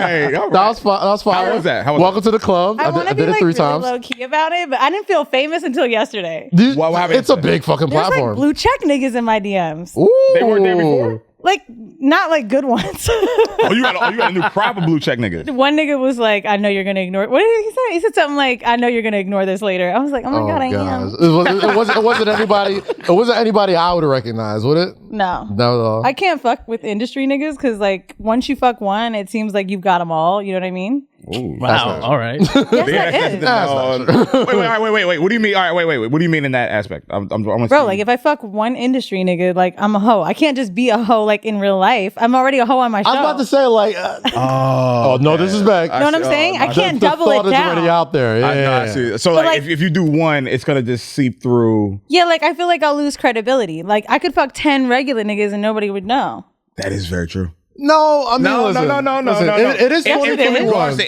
right. That was fire. How was that? Welcome to the club. I want to be did it like 3 really times. low key about it, but I didn't feel famous until yesterday. What happened It's a yesterday? big fucking There's platform. like blue check niggas in my DMs. Ooh. They weren't there before? Like not like good ones. Oh, you got a new crop of blue check niggas. One nigga was like, "I know you're gonna ignore." What did he say? He said something like, "I know you're gonna ignore this later." I was like, "Oh my god, I am." It wasn't anybody. It wasn't anybody I would recognize, would it? No. Not at all. I can't fuck with industry niggas because like once you fuck one, it seems like you've got them all. You know what I mean? Ooh, Wow. All right. Yes, that is. Wait. What do you mean? All right, wait. What do you mean in that aspect? Bro, like if I fuck one industry nigga, like I'm a hoe. I can't just be a hoe like in real life. I'm already a hoe on my show. I was about to say like, oh no, this is back. You know what I'm saying? I can't double the it thought is down. already out there. Yeah. I see. So like, if you do one, it's gonna just seep through. Yeah, like I feel like I'll lose credibility. Like I could fuck 10 regular niggas and nobody would know. That is very true. No, I mean, No. listen. It is Yes, it 2021. is.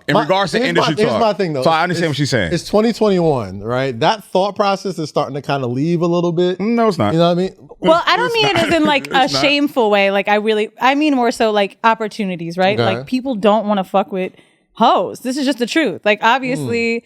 In regards to industry talk. Here's my thing, though. So I understand what she's saying. It's 2021, right? That thought process is starting to kind of leave a little bit. No, it's not. You know what I mean? Well, I don't mean it as in like a shameful way. Like I mean more so like opportunities, right? Okay. Like people don't want to fuck with hoes. This is just the truth. Like obviously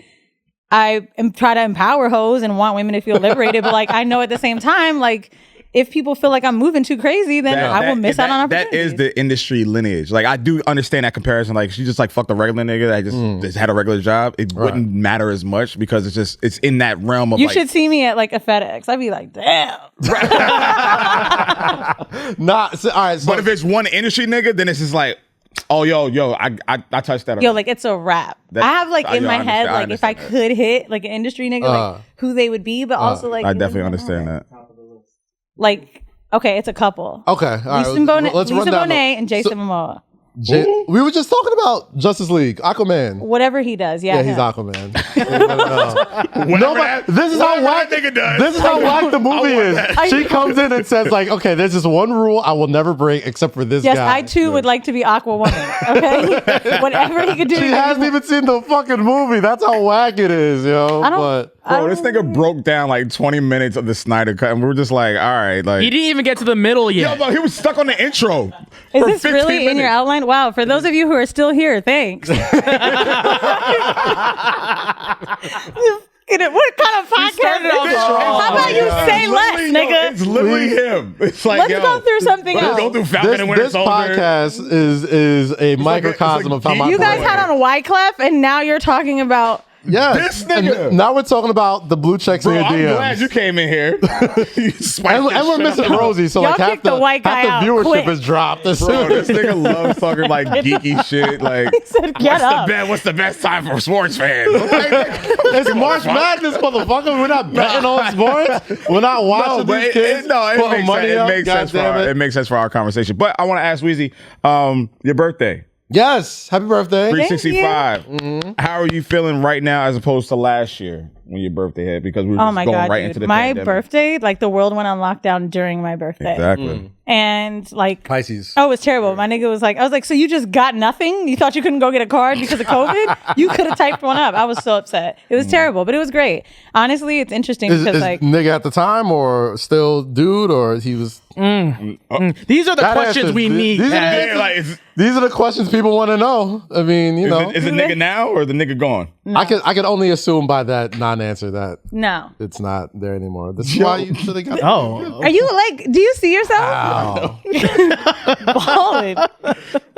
I am try to empower hoes and want women to feel liberated, but like I know at the same time, like if people feel like I'm moving too crazy, then I will miss out on opportunities. That is the industry lineage. Like I do understand that comparison. Like she just like fucked a regular nigga that just had a regular job. It wouldn't matter as much because it's in that realm of You like, should see me at like a FedEx. I'd be like, damn. All right. So, But if it's one industry nigga, then it's just like, oh yo, I touched that. Yo, like it's a wrap. I have like in my head, I like if I understand could hit like an industry nigga, like who they would be, but also like I definitely understand that. Like, okay, it's a couple. okay. All right. Lisa Bonet, Let's run Lisa down Bonet and Jason Momoa. we were just talking about Justice League, Aquaman. Whatever he does, yeah. Yeah, he's him. Aquaman. This is Whatever how whack that nigga does. This is how whack the movie is. She comes in and says like, okay, there's this one rule I will never break except for this Yes, guy. I too would like to be Aqua Woman. Okay, whatever he could do. She hasn't even seen the fucking movie. That's how whack it is, yo. I don't- Bro, this nigga broke down like 20 minutes of the Snyder Cut, and we were just like, all right, like. He didn't even get to the middle yet. Yo, bro, he was stuck on the intro. Is for this 15 really in your minutes. outline? Wow, for those of you who are still here, thanks. What kind of podcast is this? How about you say less, nigga? It's literally him. It's like, Let's go through something else. Go through Falcon and Winter This Soldier. podcast is a microcosm of how my You guys had on Wyclef, and now you're talking about. Yes. This nigga. And now we're talking about the blue checks in your I'm DMs. glad you came in here. And we're missing Rosy, so Y'all like half kicked the the white guy out viewership quick. is dropped. Bro, this nigga loves talking like geeky shit. Like, He said, "Get up." what's the best time for sports fans? It's March Madness, motherfucker. We're not betting on sports. We're not watching these kids. It makes sense. It makes sense for our conversation. But I want to ask Weezy, your birthday. Yes. Happy birthday. 365. How are you feeling right now as opposed to last year when your birthday hit? Because we were just going right into the my pandemic. birthday, like the world went on lockdown during my birthday. Exactly. And like Pisces. Oh, it was terrible. My nigga was like, I was like, so you just got nothing? You thought you couldn't go get a card because of COVID? You could have typed one up. I was so upset. It was terrible, but it was great. Honestly, it's interesting because Is like nigga at the time or still dude or he was These are the That questions answers- we need. these are the Kaz. Yeah, like, these are the questions people want to know. I mean, you know, is it nigga now or the nigga gone? I can only assume by that non-answer that no. it's not there anymore. This is why you should have got. Oh, Are you like? Do you see yourself? Balling.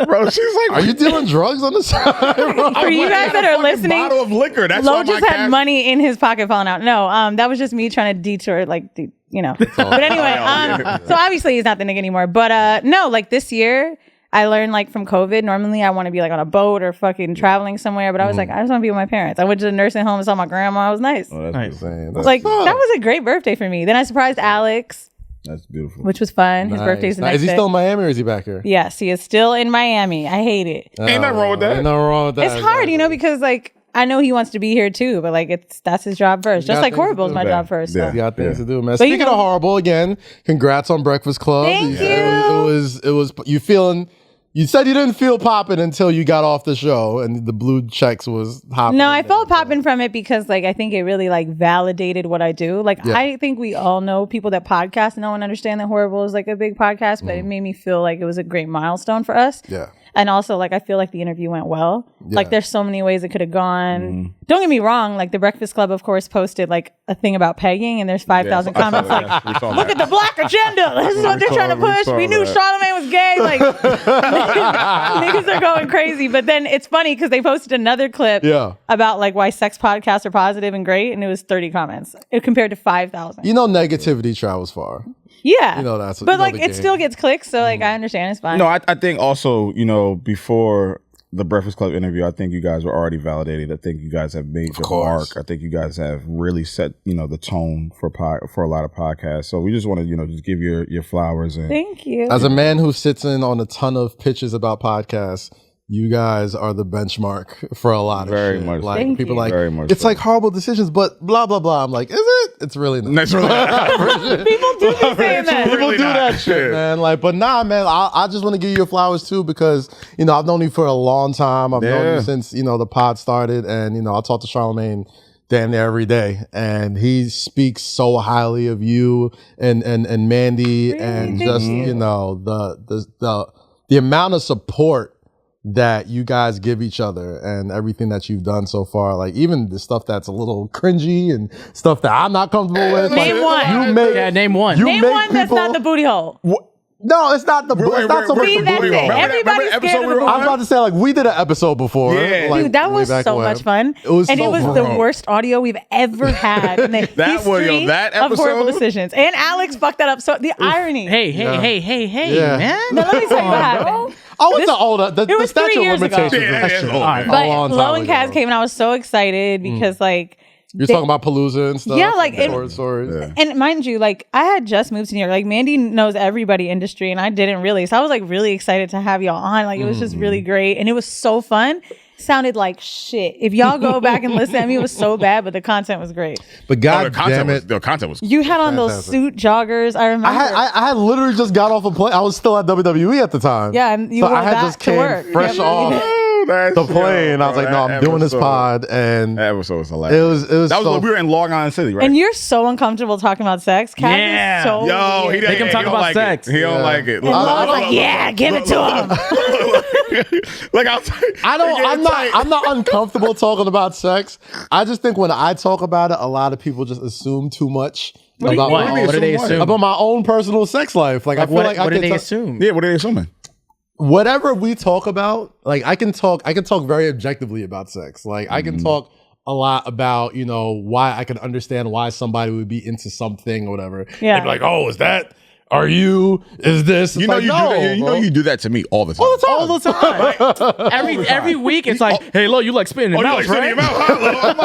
Bro, she's like, Are you dealing drugs on the side? For you guys that are listening, bottle of liquor. That's Lo why just my had cash- money in his pocket falling out. No, that was just me trying to detour, like, But anyway, so obviously he's not the nigga anymore. But no, like this year, I learned like from COVID. Normally, I want to be like on a boat or fucking traveling somewhere. But I was like, I just want to be with my parents. I went to the nursing home and saw my grandma. It was nice. Oh, that's Nice. beautiful. That's Like that was a great birthday for me. Then I surprised Alex, That's beautiful. which was fun. His birthday's the next Is he day. still in Miami or is he back here? Yes, he is still in Miami. I hate it. Ain't nothing wrong with that. Ain't nothing wrong with that. It's hard, because like I know he wants to be here too, but like that's his job first. Just got like things to Whoreible is do. my Yeah. job first. So. Yeah. You got things to do, man. But Speaking of horrible, again, congrats on Breakfast Club. Thank you. It was you feeling. You said you didn't feel popping until you got off the show and the blue checks was hopping. No, in I there. felt popping from it because like I think it really like validated what I do. Like I think we all know people that podcast know and understand that Whoreible is like a big podcast, but it made me feel like it was a great milestone for us. Yeah. And also, like, I feel like the interview went well. Like, there's so many ways it could have gone. Don't get me wrong. Like, the Breakfast Club, of course, posted, like, a thing about pegging, and there's 5,000 comments like, look at the black agenda. This is what they're trying to push. We knew Charlamagne was gay. Like, niggas are going crazy. But then it's funny because they posted another clip about, like, why sex podcasts are positive and great, and it was 30 comments compared to 5,000. You know, negativity travels far. Yeah. That's but, like, the it game. still gets clicks, so, like, I understand. It's fine. No, I think also, before the Breakfast Club interview, I think you guys were already validated. I think you guys have made your mark. I think you guys have really set, the tone for a lot of podcasts. So we just want to, just give your flowers. And Thank you. As a man who sits in on a ton of pitches about podcasts, you guys are the benchmark for a lot of Very shit. much so. Like Thank people you. like Very much it's so. like horrible decisions, but blah blah blah. I'm like, is it? It's really not. That's really People do be saying that. People really do not. that shit, man. Like, but nah, man. I just want to give you your flowers too because I've known you for a long time. I've known you since the pod started, and I talk to Charlamagne damn near every day, and he speaks so highly of you and Mandy, and Thank just you. the amount of support that you guys give each other and everything that you've done so far, like even the stuff that's a little cringy and stuff that I'm not comfortable with. Name like, one. You make, Yeah, name one. you Name make one that's people- not the booty hole. No, it's not the. It's not so much See, the that's booty it. hole. Everybody's scared of the booty I was about to say, like, we did an episode before. Yeah. like, Dude, that way was back so when. much fun. It was and so it was fun. the worst audio we've ever had in the history that of Whoreible episode? Decisions. And Alex fucked that up. So the irony. Hey, Yeah. man. Now, let me tell you what happened. Oh, it's the older. The was 3 statute of years ago. limitations. Yeah, is it's shit. old. A But long time Lo and ago. Kaz came and I was so excited because like You're talking about Palooza and stuff. Yeah, like, and stories. Yeah. and mind you, like I had just moved to New York. Like Mandy knows everybody industry and I didn't really. So I was like really excited to have y'all on. Like it was just really great. And it was so fun. Sounded like shit. If y'all go back and listen to me, it was so bad, but the content was great. But God damn it. The content was You had on those Fantastic. suit joggers. I remember. I had literally just got off a plane. I was still at WWE at the time. Yeah, and you so wore I had that just to came work. fresh Yeah. off the plane. I was like, no, I'm doing this pod, and that episode was hilarious. It was. That was we were in Long Island City, right? And you're so uncomfortable talking about sex. Kaz is so yo, weird. he can talk about like sex. He don't like it. And Love's like, yeah, give it to him. Like I'm not uncomfortable talking about sex. I just think when I talk about it, a lot of people just assume too much about What do they assume? about my own personal sex life. Like I feel like what do they talk, assume? Yeah, what are they assuming? whatever we talk about, like I can talk very objectively about sex. Like I can talk a lot about, you know, why I can understand why somebody would be into something or whatever. Yeah. And be like, oh, is that? Are you? Is this? You know, like, you do that. You know, you do that to me all the time. All the time. Every week, it's like, hey, Lo, you like spitting in Oh, you mouths, like right? spitting in your mouth, huh, Lo? I'm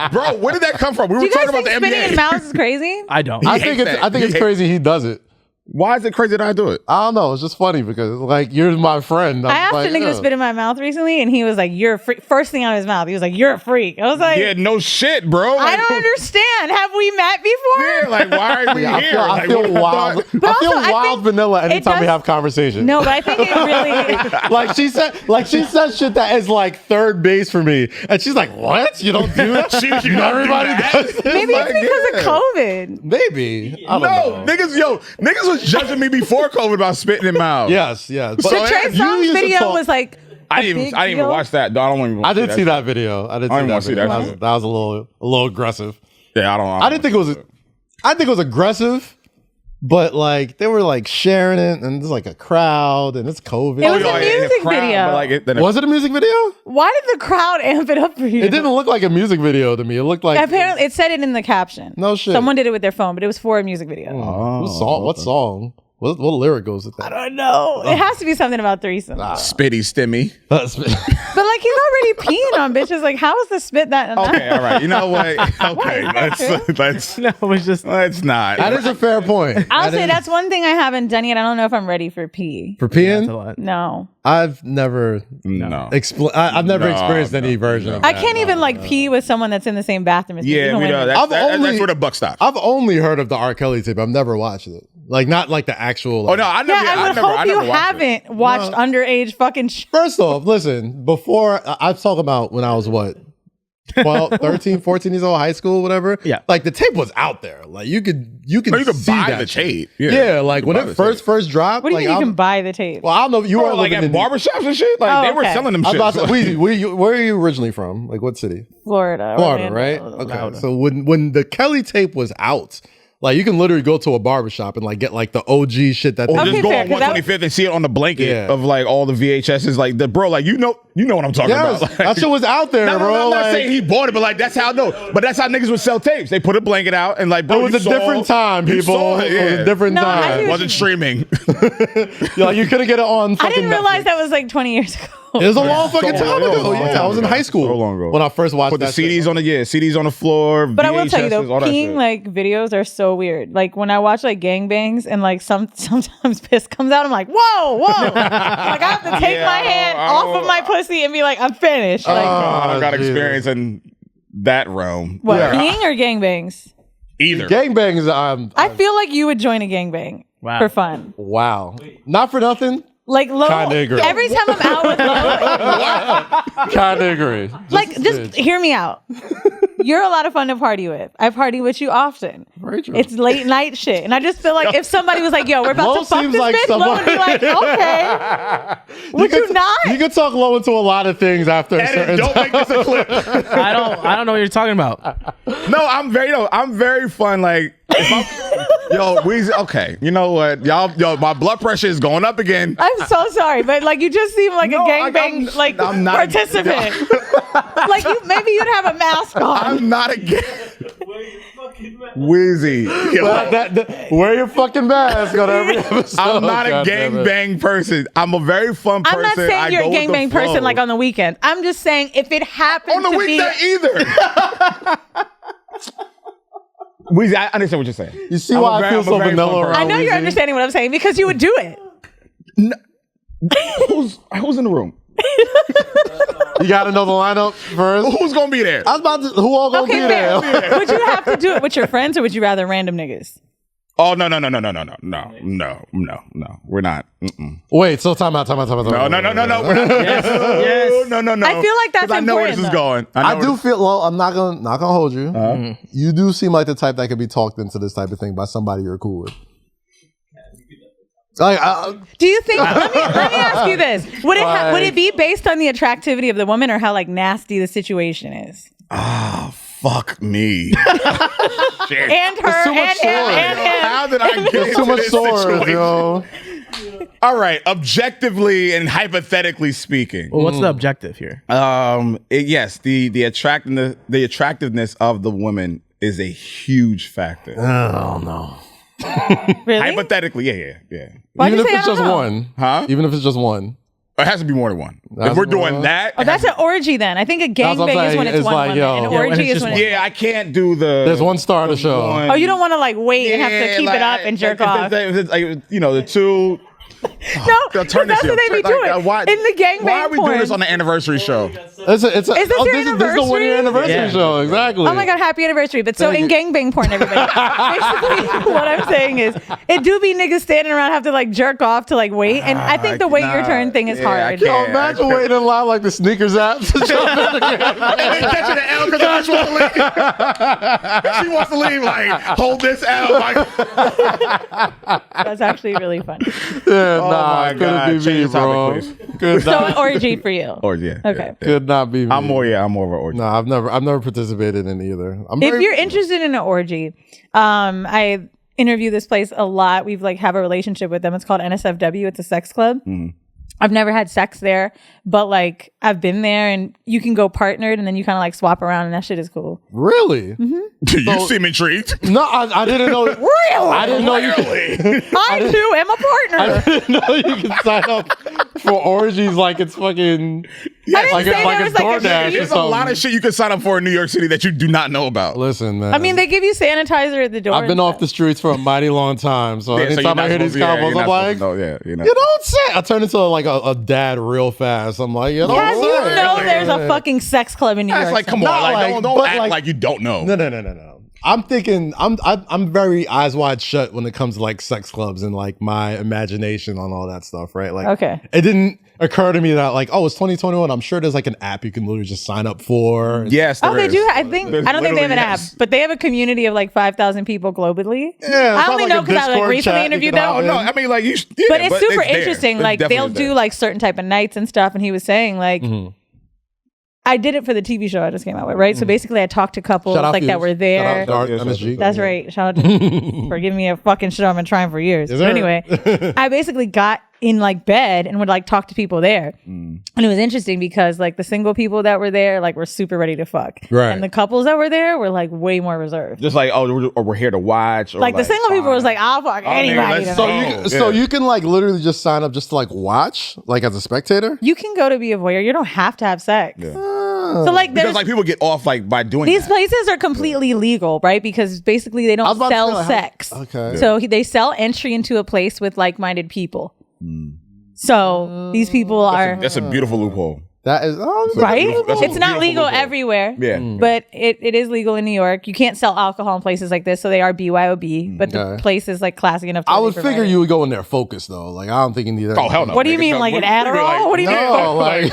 like, bro, where did that come from? We Do were you guys talking about think the spitting NBA. in mouths is crazy? I don't. I think it's crazy he does it. Why is it crazy that I do it? I don't know. It's just funny because like you're my friend. I asked like, a nigga to spit in my mouth recently, and he was like, "You're a freak." First thing out of his mouth, he was like, "You're a freak." I was like, Yeah, no shit, bro. I Like, don't understand. Have we met before? Yeah, like why are we Yeah, here? I feel wild. But I feel also, I wild think vanilla anytime we does- have conversation. No, but I think it really. like she said shit that is like third base for me, and she's like, "What? You don't do that? You don't Everybody do that? does this?" Maybe Like, it's because of COVID. maybe. I don't No, know. niggas was judging me before COVID about spitting in mouth. Yes. But The Trey you Songz used to video talk- was like. I a didn't big even deal. watch that. No, I don't even. I did see that video. I didn't I see didn't that want to see video. that. That was a little aggressive. Yeah, I don't. I didn't think it was. I think it was aggressive, but like they were like sharing it, and there's like a crowd, and it's COVID. It was a music video. Was it a music video? Why did the crowd amp it up for you? It didn't look like a music video to me. It looked like Apparently, it said it in the caption. No shit. Someone did it with their phone, but it was for a music video. What song? What lyric goes with that? I don't know. It has to be something about threesome. Spitty stimmy. But like he's already peeing on bitches. Like how is the spit that? Okay, all right. You know what? Okay, let's No, it was just. let's not. That is a fair point. I'll say that's one thing I haven't done yet. I don't know if I'm ready for pee. For peeing. No, I've never No. I've never experienced any version of I that. can't even like pee with someone that's in the same bathroom as me. Yeah, even we when- know. I've That's where the buck stops. I've only heard of the R. Kelly tape. I've never watched it. Like not like the actual. Oh no, I never. Yeah, I would hope you haven't watched underage fucking shit. First off, listen, before I was talking about when I was what? 12, 13, 14 years old, high school, whatever. Yeah. Like the tape was out there. Like you could No, you could see buy that the shit. tape. Yeah, like You when could buy it the tape. first dropped. What do you like, mean you can buy the tape? Well, I don't know. You Bro, were like living at in barbershops and shit. Like Oh, they were okay. selling them I shit. was about to say, where are you originally from? Like what city? Florida, Florida, Orlando. right? Okay. So when the Kelly tape was out, like you can literally go to a barbershop and like get like the OG shit that Or they Okay, just go fair, on 'cause that- 125th and see it on the blanket Yeah. of like all the VHSs. Like the bro, like you know what I'm talking Yes, about. Like, that shit was out there, no, bro. I'm not like, saying he bought it, but like that's how but that's how niggas would sell tapes. They put a blanket out and like, bro, it was you a saw- different time, you people. saw it, It was yeah. a different No, I time. hear It wasn't streaming. You couldn't get it on. I Fucking didn't realize Netflix. that was like 20 years ago. It was a long fucking So time long ago. ago. Yeah, I was in high school. So long ago. When I first watched Put the that CDs shit. on CDs on the floor. But I will tell you though, VHSs, all that peeing shit. like videos are so weird. Like when I watch like gangbangs and like sometimes piss comes out, I'm like, whoa. Like I have to take Yeah, my I don't- hand I off don't- of my pussy and be like, I'm finished. Like I don't got Jesus. experience in that realm. what, yeah. peeing or gangbangs? Either. Gangbangs. I feel like you would join a gangbang Wow. for fun. Wow. Not for nothing. Like Low, Kinda agree. every time I'm out with Low, Kind of agree. just hear me out. You're a lot of fun to party with. I party with you often. Very true. It's late night shit. And I just feel like if somebody was like, yo, we're about Low to fuck seems this like bitch, Low would be like, okay. Would you not? You could talk low into a lot of things after a Edit, certain don't make this a clip. I don't know what you're talking about. No, I'm very fun. Like, if I'm, yo, Weezy, okay. You know what? Yo, my blood pressure is going up again. I'm so sorry, but like you just seem like No, a gangbang like I'm not- participant. Like maybe you'd have a mask on. I'm not a Weezy. Yo, wear your fucking mask on every episode. I'm not a God damn it. gangbang person. I'm a very fun person. I'm not saying I you're a go with the gangbang person flow. like on the weekend. I'm just saying if it happened on the to weekday be either. Weezy, I understand what you're saying. You see why I feel so vanilla around I know you're Weezy? understanding what I'm saying because you would do it. Who's in the room? You got to know the lineup first. Who's gonna be there? I was about to. Who all gonna Okay, be there? fair. Would you have to do it with your friends or would you rather random niggas? Oh no! We're not. Wait, so time out. No. We're not. Yes. No. I feel like that's I know where this is important, going. I do feel. Well, I'm not gonna hold you. You do seem like the type that could be talked into this type of thing by somebody you're cool with. Like, do you think? Let me ask you this: would it be based on the attractivity of the woman or how like nasty the situation is? Fuck me. Shit. And her too much and him. How did I get too much this swords, situation? yo. All right, objectively and hypothetically speaking, Well, what's the objective here? yes, the attractiveness of the woman is a huge factor. Oh no. Really? Hypothetically, yeah. Why'd Even you if say it's I just don't know? one, Huh? Even if it's just one. It has to be more than one. That's If we're doing one. that, Oh, that's an orgy then. I think a gangbang is when it's It's one like, woman. yo. An Yeah, when orgy it's is when just it's yeah, I can't do the. There's one star of the show. one- Oh, you don't want to like wait and have to keep it up and jerk off. The two. No, They'll turn that's this what they be doing in the gangbang Why are we porn. doing this on the anniversary show? Is this your your This is the 1 year anniversary? anniversary show. Exactly. Oh my God, happy anniversary. But so in gangbang porn, everybody. Basically, what I'm saying is, it do be niggas standing around have to like jerk off to like wait. And I think the wait your turn thing is hard. I can't. Imagine waiting in line like the sneakers app. And they catching the L because she wants to leave. She wants to leave. Like, hold this L. Like, That's actually really fun. Yeah, oh nah, my couldn't God. be me, Change the bro. topic, please. Could So not, an orgy for you. Or yeah. Okay. could not be me. I'm more of an orgy. No, I've never participated in either. If you're interested in an orgy, I interview this place a lot. We've like have a relationship with them. It's called NSFW. It's a sex club. I've never had sex there, but like I've been there, and you can go partnered, and then you kind of like swap around, and that shit is cool. Really? You seem intrigued. No, I didn't know. Really? I didn't know you. I too am a partner. I didn't know you can sign up for orgies like it's fucking Yes, like say it's there was, like, a DoorDash or fee. There's a something. lot of shit you can sign up for in New York City that you do not know about. Listen, man. I mean, they give you sanitizer at the door. I've been off the streets for a mighty long time, so Yeah, so anytime I hear these combos, I'm like, you know. you don't say. I turn into like a dad real fast. I'm like, you don't Kaz, you say. know there's a fucking sex club in New That's York. like, come on, Not like, like- don't but act like- like you don't know. No. I'm thinking I'm very eyes wide shut when it comes to like sex clubs and like my imagination on all that stuff, right? Like, Okay. it didn't occur to me that like, oh, it's 2021. I'm sure there's like an app you can literally just sign up for. Yes, Oh, there they is. do. I don't think they have an literally app, yes. but they have a community of like 5,000 people globally. Yeah, I it's only not know like a because I like Discord recently chat you interviewed can them. hop Oh, no, in. I mean, like, you. But it's super there. interesting. It Like definitely they'll is do there. like certain type of nights and stuff. And he was saying like, I did it for the TV show I just came out with, right? So basically, I talked to couples Shout out like that Fuse. were there. Shout out MSG. That's right. Shout out to for giving me a fucking show I've been trying for years. Yes, But sir. anyway, I basically got in like bed and would like talk to people there. And it was interesting because like the single people that were there like were super ready to fuck. Right. And the couples that were there were like way more reserved. Just like, we're here to watch. Or Like the single people was like, I'll fuck anybody. let's tonight. go. So you can like literally just sign up just to like watch, like as a spectator. You can go to be a voyeur. You don't have to have sex. So like because there's like people get off like by doing these that. places are completely legal, right? Because basically they I don't was about to sell say, like, sex. Okay. So they sell entry into a place with like-minded people. So these people are That's a beautiful loophole. That is right. That's a It's not beautiful legal loophole. everywhere. Yeah. But it is legal in New York. You can't sell alcohol in places like this, so they are BYOB. But the Okay. place is like classy enough. To I really would provide figure it. you would go in there focused though. Like I don't think you need that. Oh, hell no. What do you nigga. mean, No, like an we be Adderall? What do you mean? No, like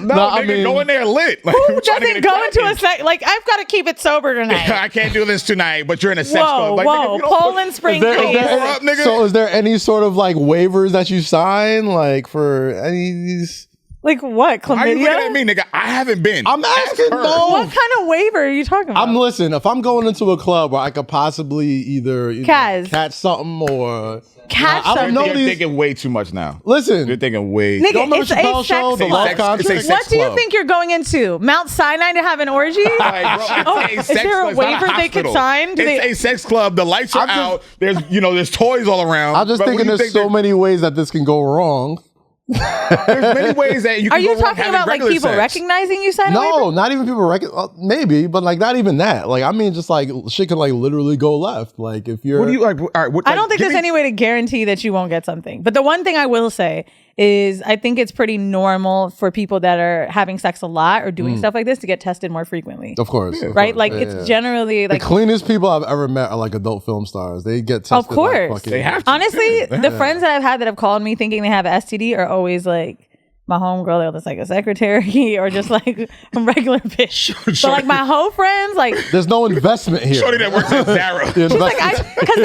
No, I nigga, mean- go in there lit. Like, Who we're trying to doesn't get go into a cracking. sex? Like I've got to keep it sober tonight. I can't do this tonight, but you're in a sex Whoa, club. Like, nigga, whoa, you don't Poland Spring, Is there- please. is there- Pour up, nigga. So is there any sort of like waivers that you sign like for any of these? Like what? Why are you looking Chlamydia? at me, nigga? I haven't been. I'm Ask asking, her. no. What kind of waiver are you talking about? I'm listening. If I'm going into a club where I could possibly either Kaz. catch something or Catch I don't know You're these. thinking way too much now. Listen, You're thinking way. Nigga, Don't remember it's a Chappelle show, sex The club. Love It's a Contract? sex What do you club. think you're going into? Mount Sinai to have an orgy? Like, bro, it's a is sex there a club. It's not waiver they could hospital. sign? Do It's they- a sex club. The lights are I'm just- out. There's toys all around. I'm just But thinking when you there's think so many ways that this can go wrong. there's many ways that you Are can you go wrong talking having about like regular people sex. recognizing you sign a No, waiver? not even people maybe, but like not even that. Like I mean, just like shit can like literally go left. Like if you're, What do you like? All right, I don't think there's any way to guarantee that you won't get something. But the one thing I will say is I think it's pretty normal for people that are having sex a lot or doing stuff like this to get tested more frequently. Of course. Right? Like it's generally like the cleanest people I've ever met are like adult film stars. They get tested. Of course. Like They have to. Honestly, the friends that I've had that have called me thinking they have an STD are always like my homegirl, they're just like a secretary or just like a regular bitch. So like my whole friends, like there's no investment here. Shorty that works at Zara. The like investment- because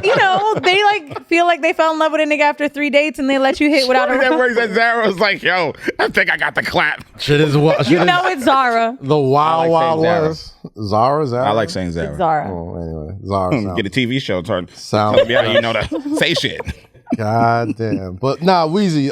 they, you know, they like feel like they fell in love with a nigga after 3 dates and they let you hit without Shorty that a. works at Zara was like, yo, I think I got the clap. Shit is what You know it's Zara. the wild I like wild saying west. Zara. I like saying Zara. It's Zara. Oh, anyway, Zara. Get a TV show turned. Sound. Yeah, you know to say shit. God damn. But nah, Weezy,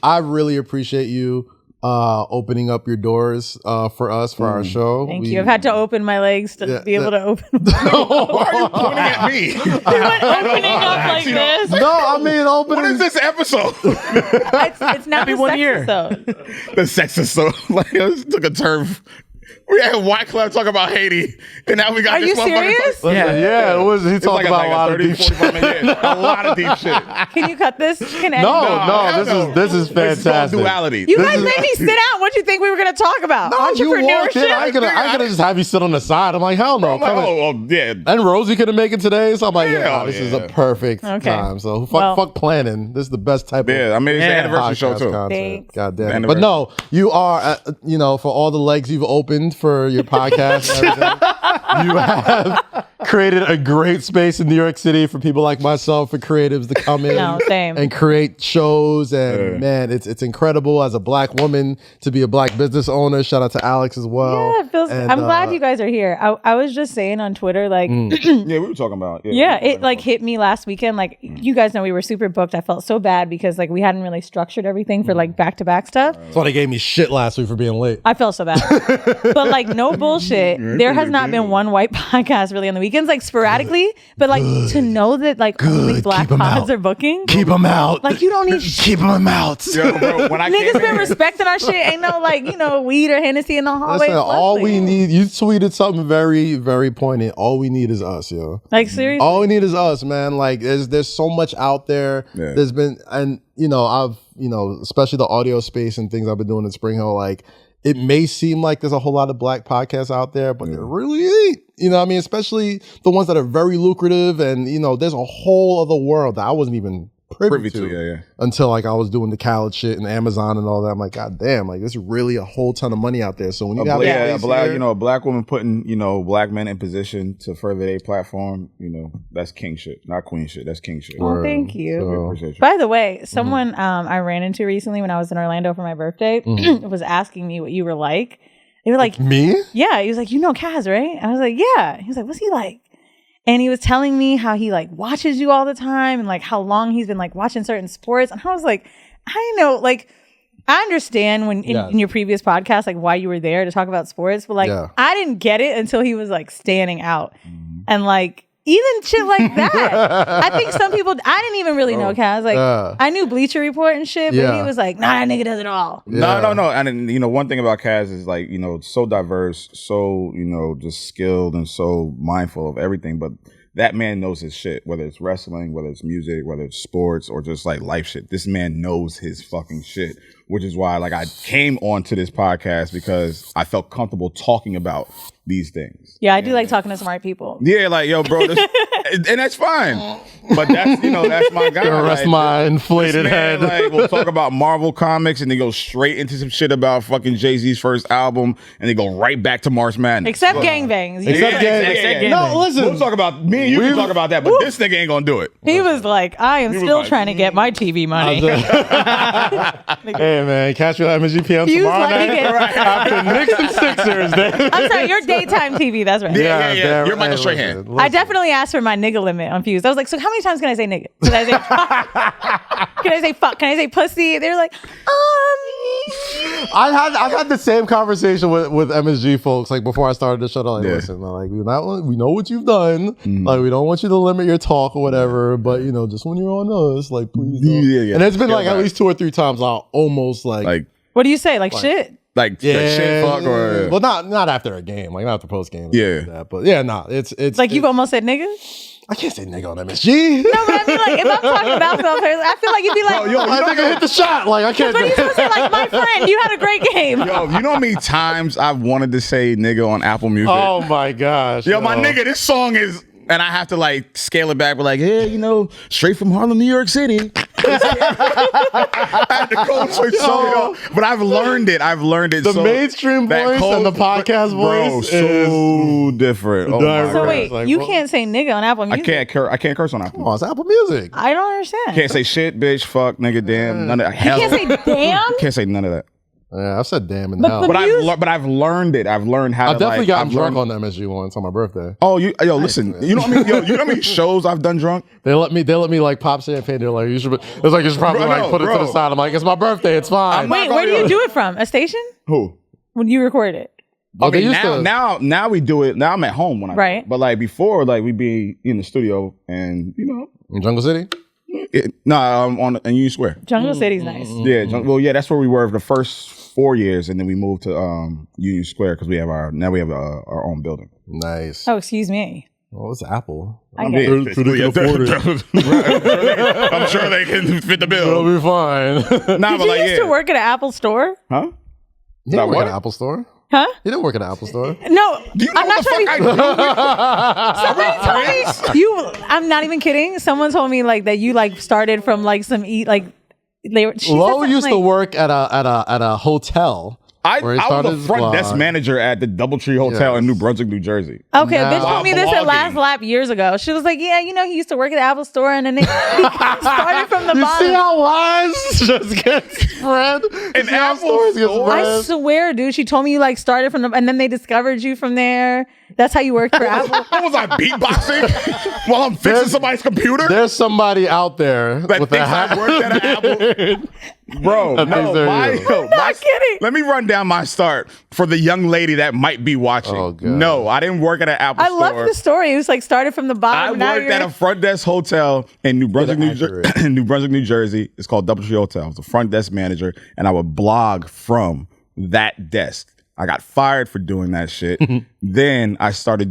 I really appreciate you opening up your doors for us for our show. Thank you. I've had to open my legs to be able to open. Why are you pointing at me? He went opening up like this. No, I mean opening. What is this episode? It's not the 1 sex year. episode. The sex is so like it took a turn. We had Wyclef talk about Haiti, and now we got Are this you serious? Yeah, it was. He talked like about a lot of 30, deep shit. 45 minutes. A lot of deep shit. Can you cut this? Can No, this is It's called fantastic. duality. You guys made me sit out. What do you think we were going to talk about? No, you walked in. Entrepreneurship? I could have just have you sit on the side. I'm like, hell no. I'm like, come in. oh, yeah. And Rosie couldn't make it today, so I'm like, Hell this is a yeah. perfect Okay. time. So Well- fuck planning. This is the best type of Yeah, I mean, it's the anniversary show, podcast too. content. Thanks. God damn it. Anniversary. But no, you are, for all the legs you've opened for your podcast and everything, you have created a great space in New York City for people like myself, for creatives to come in No, same. and create shows. And man, it's incredible as a black woman to be a black business owner. Shout out to Alex as well. Yeah, it feels. And, I'm glad you guys are here. I was just saying on Twitter, like, Yeah, we were talking about. yeah, it like hit me last weekend. Like, you guys know we were super booked. I felt so bad because like we hadn't really structured everything for like back to back stuff. That's why they gave me shit last week for being late. I felt so bad. But like, no bullshit. There has not been one white podcast really on the weekends, like sporadically. But like to know that like only black Keep 'em pods out. are booking. Keep them out. Like you don't need Keep them out. Yo, bro, when I Niggas came been in, respecting our shit. Ain't no like, weed or Hennessy in the hallway. Listen, It's all lovely. we need, you tweeted something very, very pointed. All we need is us, yo. Like seriously. All we need is us, man. Like there's so much out there. Yeah. There's been, and I've, especially the audio space and things I've been doing in Spring Hill, like it may seem like there's a whole lot of black podcasts out there, but there really ain't. You know what I mean? Especially the ones that are very lucrative and, there's a whole other world that I wasn't even privy to. yeah. Until like I was doing the college shit and Amazon and all that. I'm like, God damn, like there's really a whole ton of money out there. So when you have a black woman putting, black men in position to further their platform, that's king shit, not queen shit. That's king shit. Oh, thank you. So- Appreciate you. By the way, someone I ran into recently when I was in Orlando for my birthday was asking me what you were like. They were like, me? yeah. He was like, Kaz, right? I was like, yeah. He was like, what's he like? And he was telling me how he like watches you all the time and like how long he's been like watching certain sports. And I was like, I know, like, I understand when in your previous podcast, like why you were there to talk about sports, but like I didn't get it until he was like standing out and like even shit like that. I think some people, I didn't even really know Kaz. Like I knew Bleacher Report and shit, but he was like, nah, that nigga does it all. No. And one thing about Kaz is like, so diverse, so, just skilled and so mindful of everything. But that man knows his shit, whether it's wrestling, whether it's music, whether it's sports or just like life shit. This man knows his fucking shit, which is why like I came onto this podcast because I felt comfortable talking about these things. Yeah, I do like talking to smart people. Yeah, like, yo, bro, this, and that's fine. But that's, that's my guy. Rest like, my inflated this man, head. like, we'll talk about Marvel comics and then go straight into some shit about fucking Jay-Z's first album and then go right back to March Madness. Except gangbangs. Except Yeah. No, listen. We'll talk about, me and you can talk about that, but this nigga ain't gonna do it. He was like, I am still like, trying to get my TV money. Hey man, catch me on MSGPM Fuse tomorrow like night he gets- after Knicks and Sixers. I'm sorry, your daytime TV. That's right. Yeah. damn You're Michael right, Strahan. listen. I definitely asked for my nigga limit on Fuse. I was like, so how many times can I say nigga? Can I say can I say fuck? Can I say pussy? They were like, I've had the same conversation with MSG folks like before I started the show. They're like, listen, like we know what you've done. Like we don't want you to limit your talk or whatever, but just when you're on us, like please don't. Yeah. And it's been like Yeah, at least 2 or 3 times I'll almost like what do you say? Like shit? Like shit, fuck, or well, not after a game, like not after post game. Yeah. Like that. But yeah, no, it's Like you've almost said nigga? I can't say nigga on MSG. No, but I mean, like, if I'm talking about myself, I feel like you'd be like, I nigga hit the shot. Like I can't. but you supposed to say, like, my friend, you had a great game. Yo, you know how many times I've wanted to say nigga on Apple Music? Oh my gosh. Yo, my nigga, this song is, and I have to like scale it back. But like, yeah, you know, straight from Harlem, New York City. I had to code switch so, but I've learned it. The so mainstream voice and the podcast voice is so different. Oh my So God. wait, Like, you bro. can't say nigga on Apple Music. I can't curse on Apple. Oh, it's Apple Music. I don't understand. Can't say shit, bitch, fuck, nigga, damn, none of that. Hell. You can't say damn? Can't say none of that. Yeah, I've said damn in But hell. the- But I've learned it. I've learned how I've to definitely like, gotten I've drunk learned- on MSG once on my birthday. Oh, yo, listen. You know what I mean? Yo, you know how many shows I've done drunk? They let me like pop champagne. They're like, you should probably Bro, like no, put it to the bro. side. I'm like, it's my birthday. It's fine. I'm Wait, not where do gonna- you do it from? A station? Who? When you record it? Oh, they Okay, used to- now we do it. Now I'm at home when I Right. But like before, like we'd be in the studio and you know, in Jungle City. on Union Square. Jungle City's nice. Yeah, well, yeah, that's where we were the first 4 years, and then we moved to Union Square because we have our own building. Nice. Oh, excuse me. Oh, it's Apple. I get it. So they can afford it. I'm sure they can fit the It'll bill. be fine. Nah, Did but you like, used to work at an Apple store? Huh? He didn't work what? at an Apple store. Huh? He didn't work at an Apple store. No, Do you know I'm what not the trying fuck to. I do? Somebody told me I'm not even kidding. Someone told me like that you like started from like some they were. she said Low something used to like- work at a hotel. I where he was started the his front blog. desk manager at the Doubletree Hotel in New Brunswick, New Jersey. Okay, a bitch Now- told me this at Blogging. Last Lap years ago. She was like, "Yeah, you know, he used to work at the Apple store, and then he started from the You bottom." see how lies just get spread? An Apple stories get store? I spread? swear, dude. She told me you like started from the, and then they discovered you from there. That's how you worked for Apple. What was I beatboxing while I'm fixing somebody's computer? There's somebody out there That with a thinks I hat. worked at an Apple. Bro, That thinks no, they're my, you. yo, my, kidding. Let me run down my start for the young lady that might be watching. Oh, God. No, I didn't work at an Apple I store. love the story. It was like started from the I bottom. Now worked you're at a front desk hotel in New Brunswick, New Brunswick, New Jersey. It's called Doubletree Hotel. I was a front desk manager, and I would blog from that desk. I got fired for doing that shit. Then I started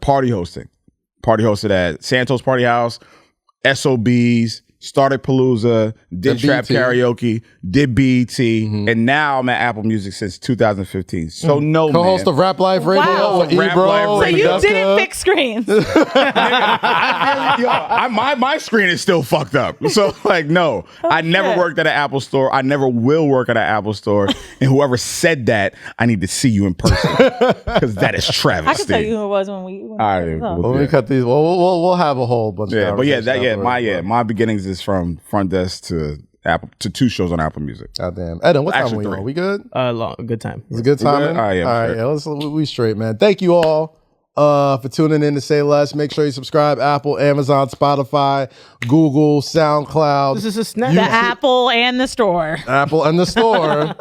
party hosting. Party hosted at Santos Party House, SOBs, started Palooza, did Trap BET. Karaoke, did BET, and now I'm at Apple Music since 2015. So no, Co-host man. of Rap Life Radio Wow. with Rap Ebro. Life so Radio. you Jessica. didn't fix screens. My screen is still fucked up. So like, no, I never shit. worked at an Apple store. I never will work at an Apple store. And whoever said that, I need to see you in person because that is travesty. I can tell you who it was when we. All right, Oh. well, Let me cut these. We'll have a whole bunch. yeah, of but yeah, conversations afterwards, my beginnings is from front desk to Apple to 2 shows on Apple Music. but- Goddamn, Eden, what time Actually, are we 3. on? We good? Good time. It's a good time. good? All right, yeah, all right. sure. Yeah, we straight, man. Thank you all for tuning in to Say Less. Make sure you subscribe. Apple, Amazon, Spotify, Google, SoundCloud. This is a snap. The Apple and the store. Apple and the store.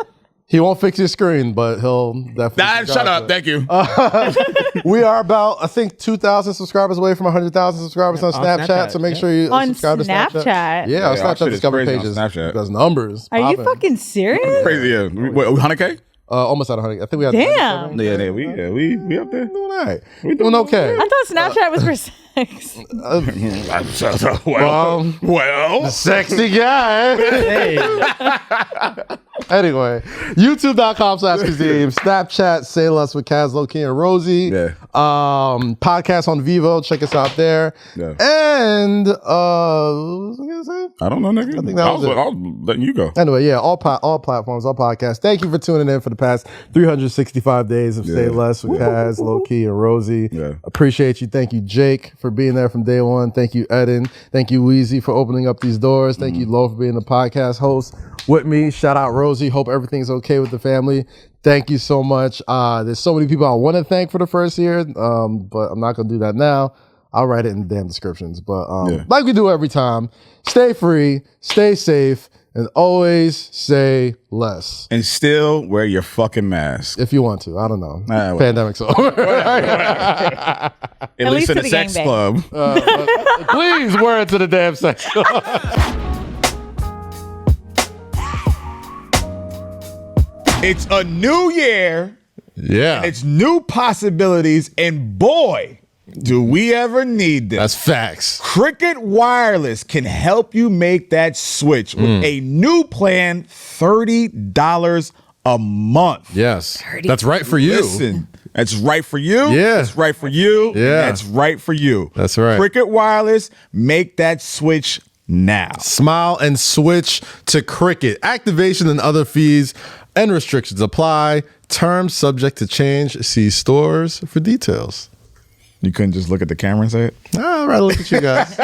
He won't fix your screen, but he'll definitely. Shut subscribe up. to it. Thank you. We are about, I think, 2,000 subscribers away from 100,000 subscribers on on Snapchat. Snapchat, So make yeah. sure you On subscribe to Snapchat. Snapchat? Yeah, our Yeah, our Snapchat shit is discovery crazy on pages. Snapchat. Because numbers. Are you popping. fucking serious? Crazy. Yeah. Wait, 100K? Almost at 100. I think we had. Damn. Yeah, we up there. Doing all right. We're doing okay. I thought Snapchat was for sex. Well. Sexy guy. Anyway, youtube.com/Kazeem, Snapchat, Say Less with Kaz, Lowkey, and Rosy. Yeah. Podcast on Vivo. Check us out there. Yeah. And what was I gonna say? I don't know, nigga. I think that was it. I was letting you go. Anyway, yeah, all platforms, all podcasts. Thank you for tuning in for the past 365 days of Say Yeah. Less with Kaz, Lowkey, and Rosy. Yeah. Appreciate you. Thank you, Jake, for being there from day one. Thank you, Eden. Thank you, Weezy, for opening up these doors. Thank you, Lo, for being the podcast host with me. Shout out, Rosy. Hope everything's okay with the family. Thank you so much. There's so many people I want to thank for the first year, but I'm not going to do that now. I'll write it in the damn descriptions. But like we do every time, stay free, stay safe, and always say less. And still wear your fucking mask. If you want to. I don't know. well. Pandemic's over. At least least in to a the sex gangbang. club. But please wear it to the damn sex. It's a new year. Yeah. It's new possibilities, and boy, do we ever need this. That's facts. Cricket Wireless can help you make that switch with a new plan, $30 a month. Yes. That's right for you. Listen, that's right for you. Yeah. That's right for you. Yeah. That's right for you. That's right. Cricket Wireless, make that switch now. Smile and switch to Cricket. Activation and other fees and restrictions apply. Terms subject to change. See stores for details. You couldn't just look at the camera and say it? I'd rather look at you guys.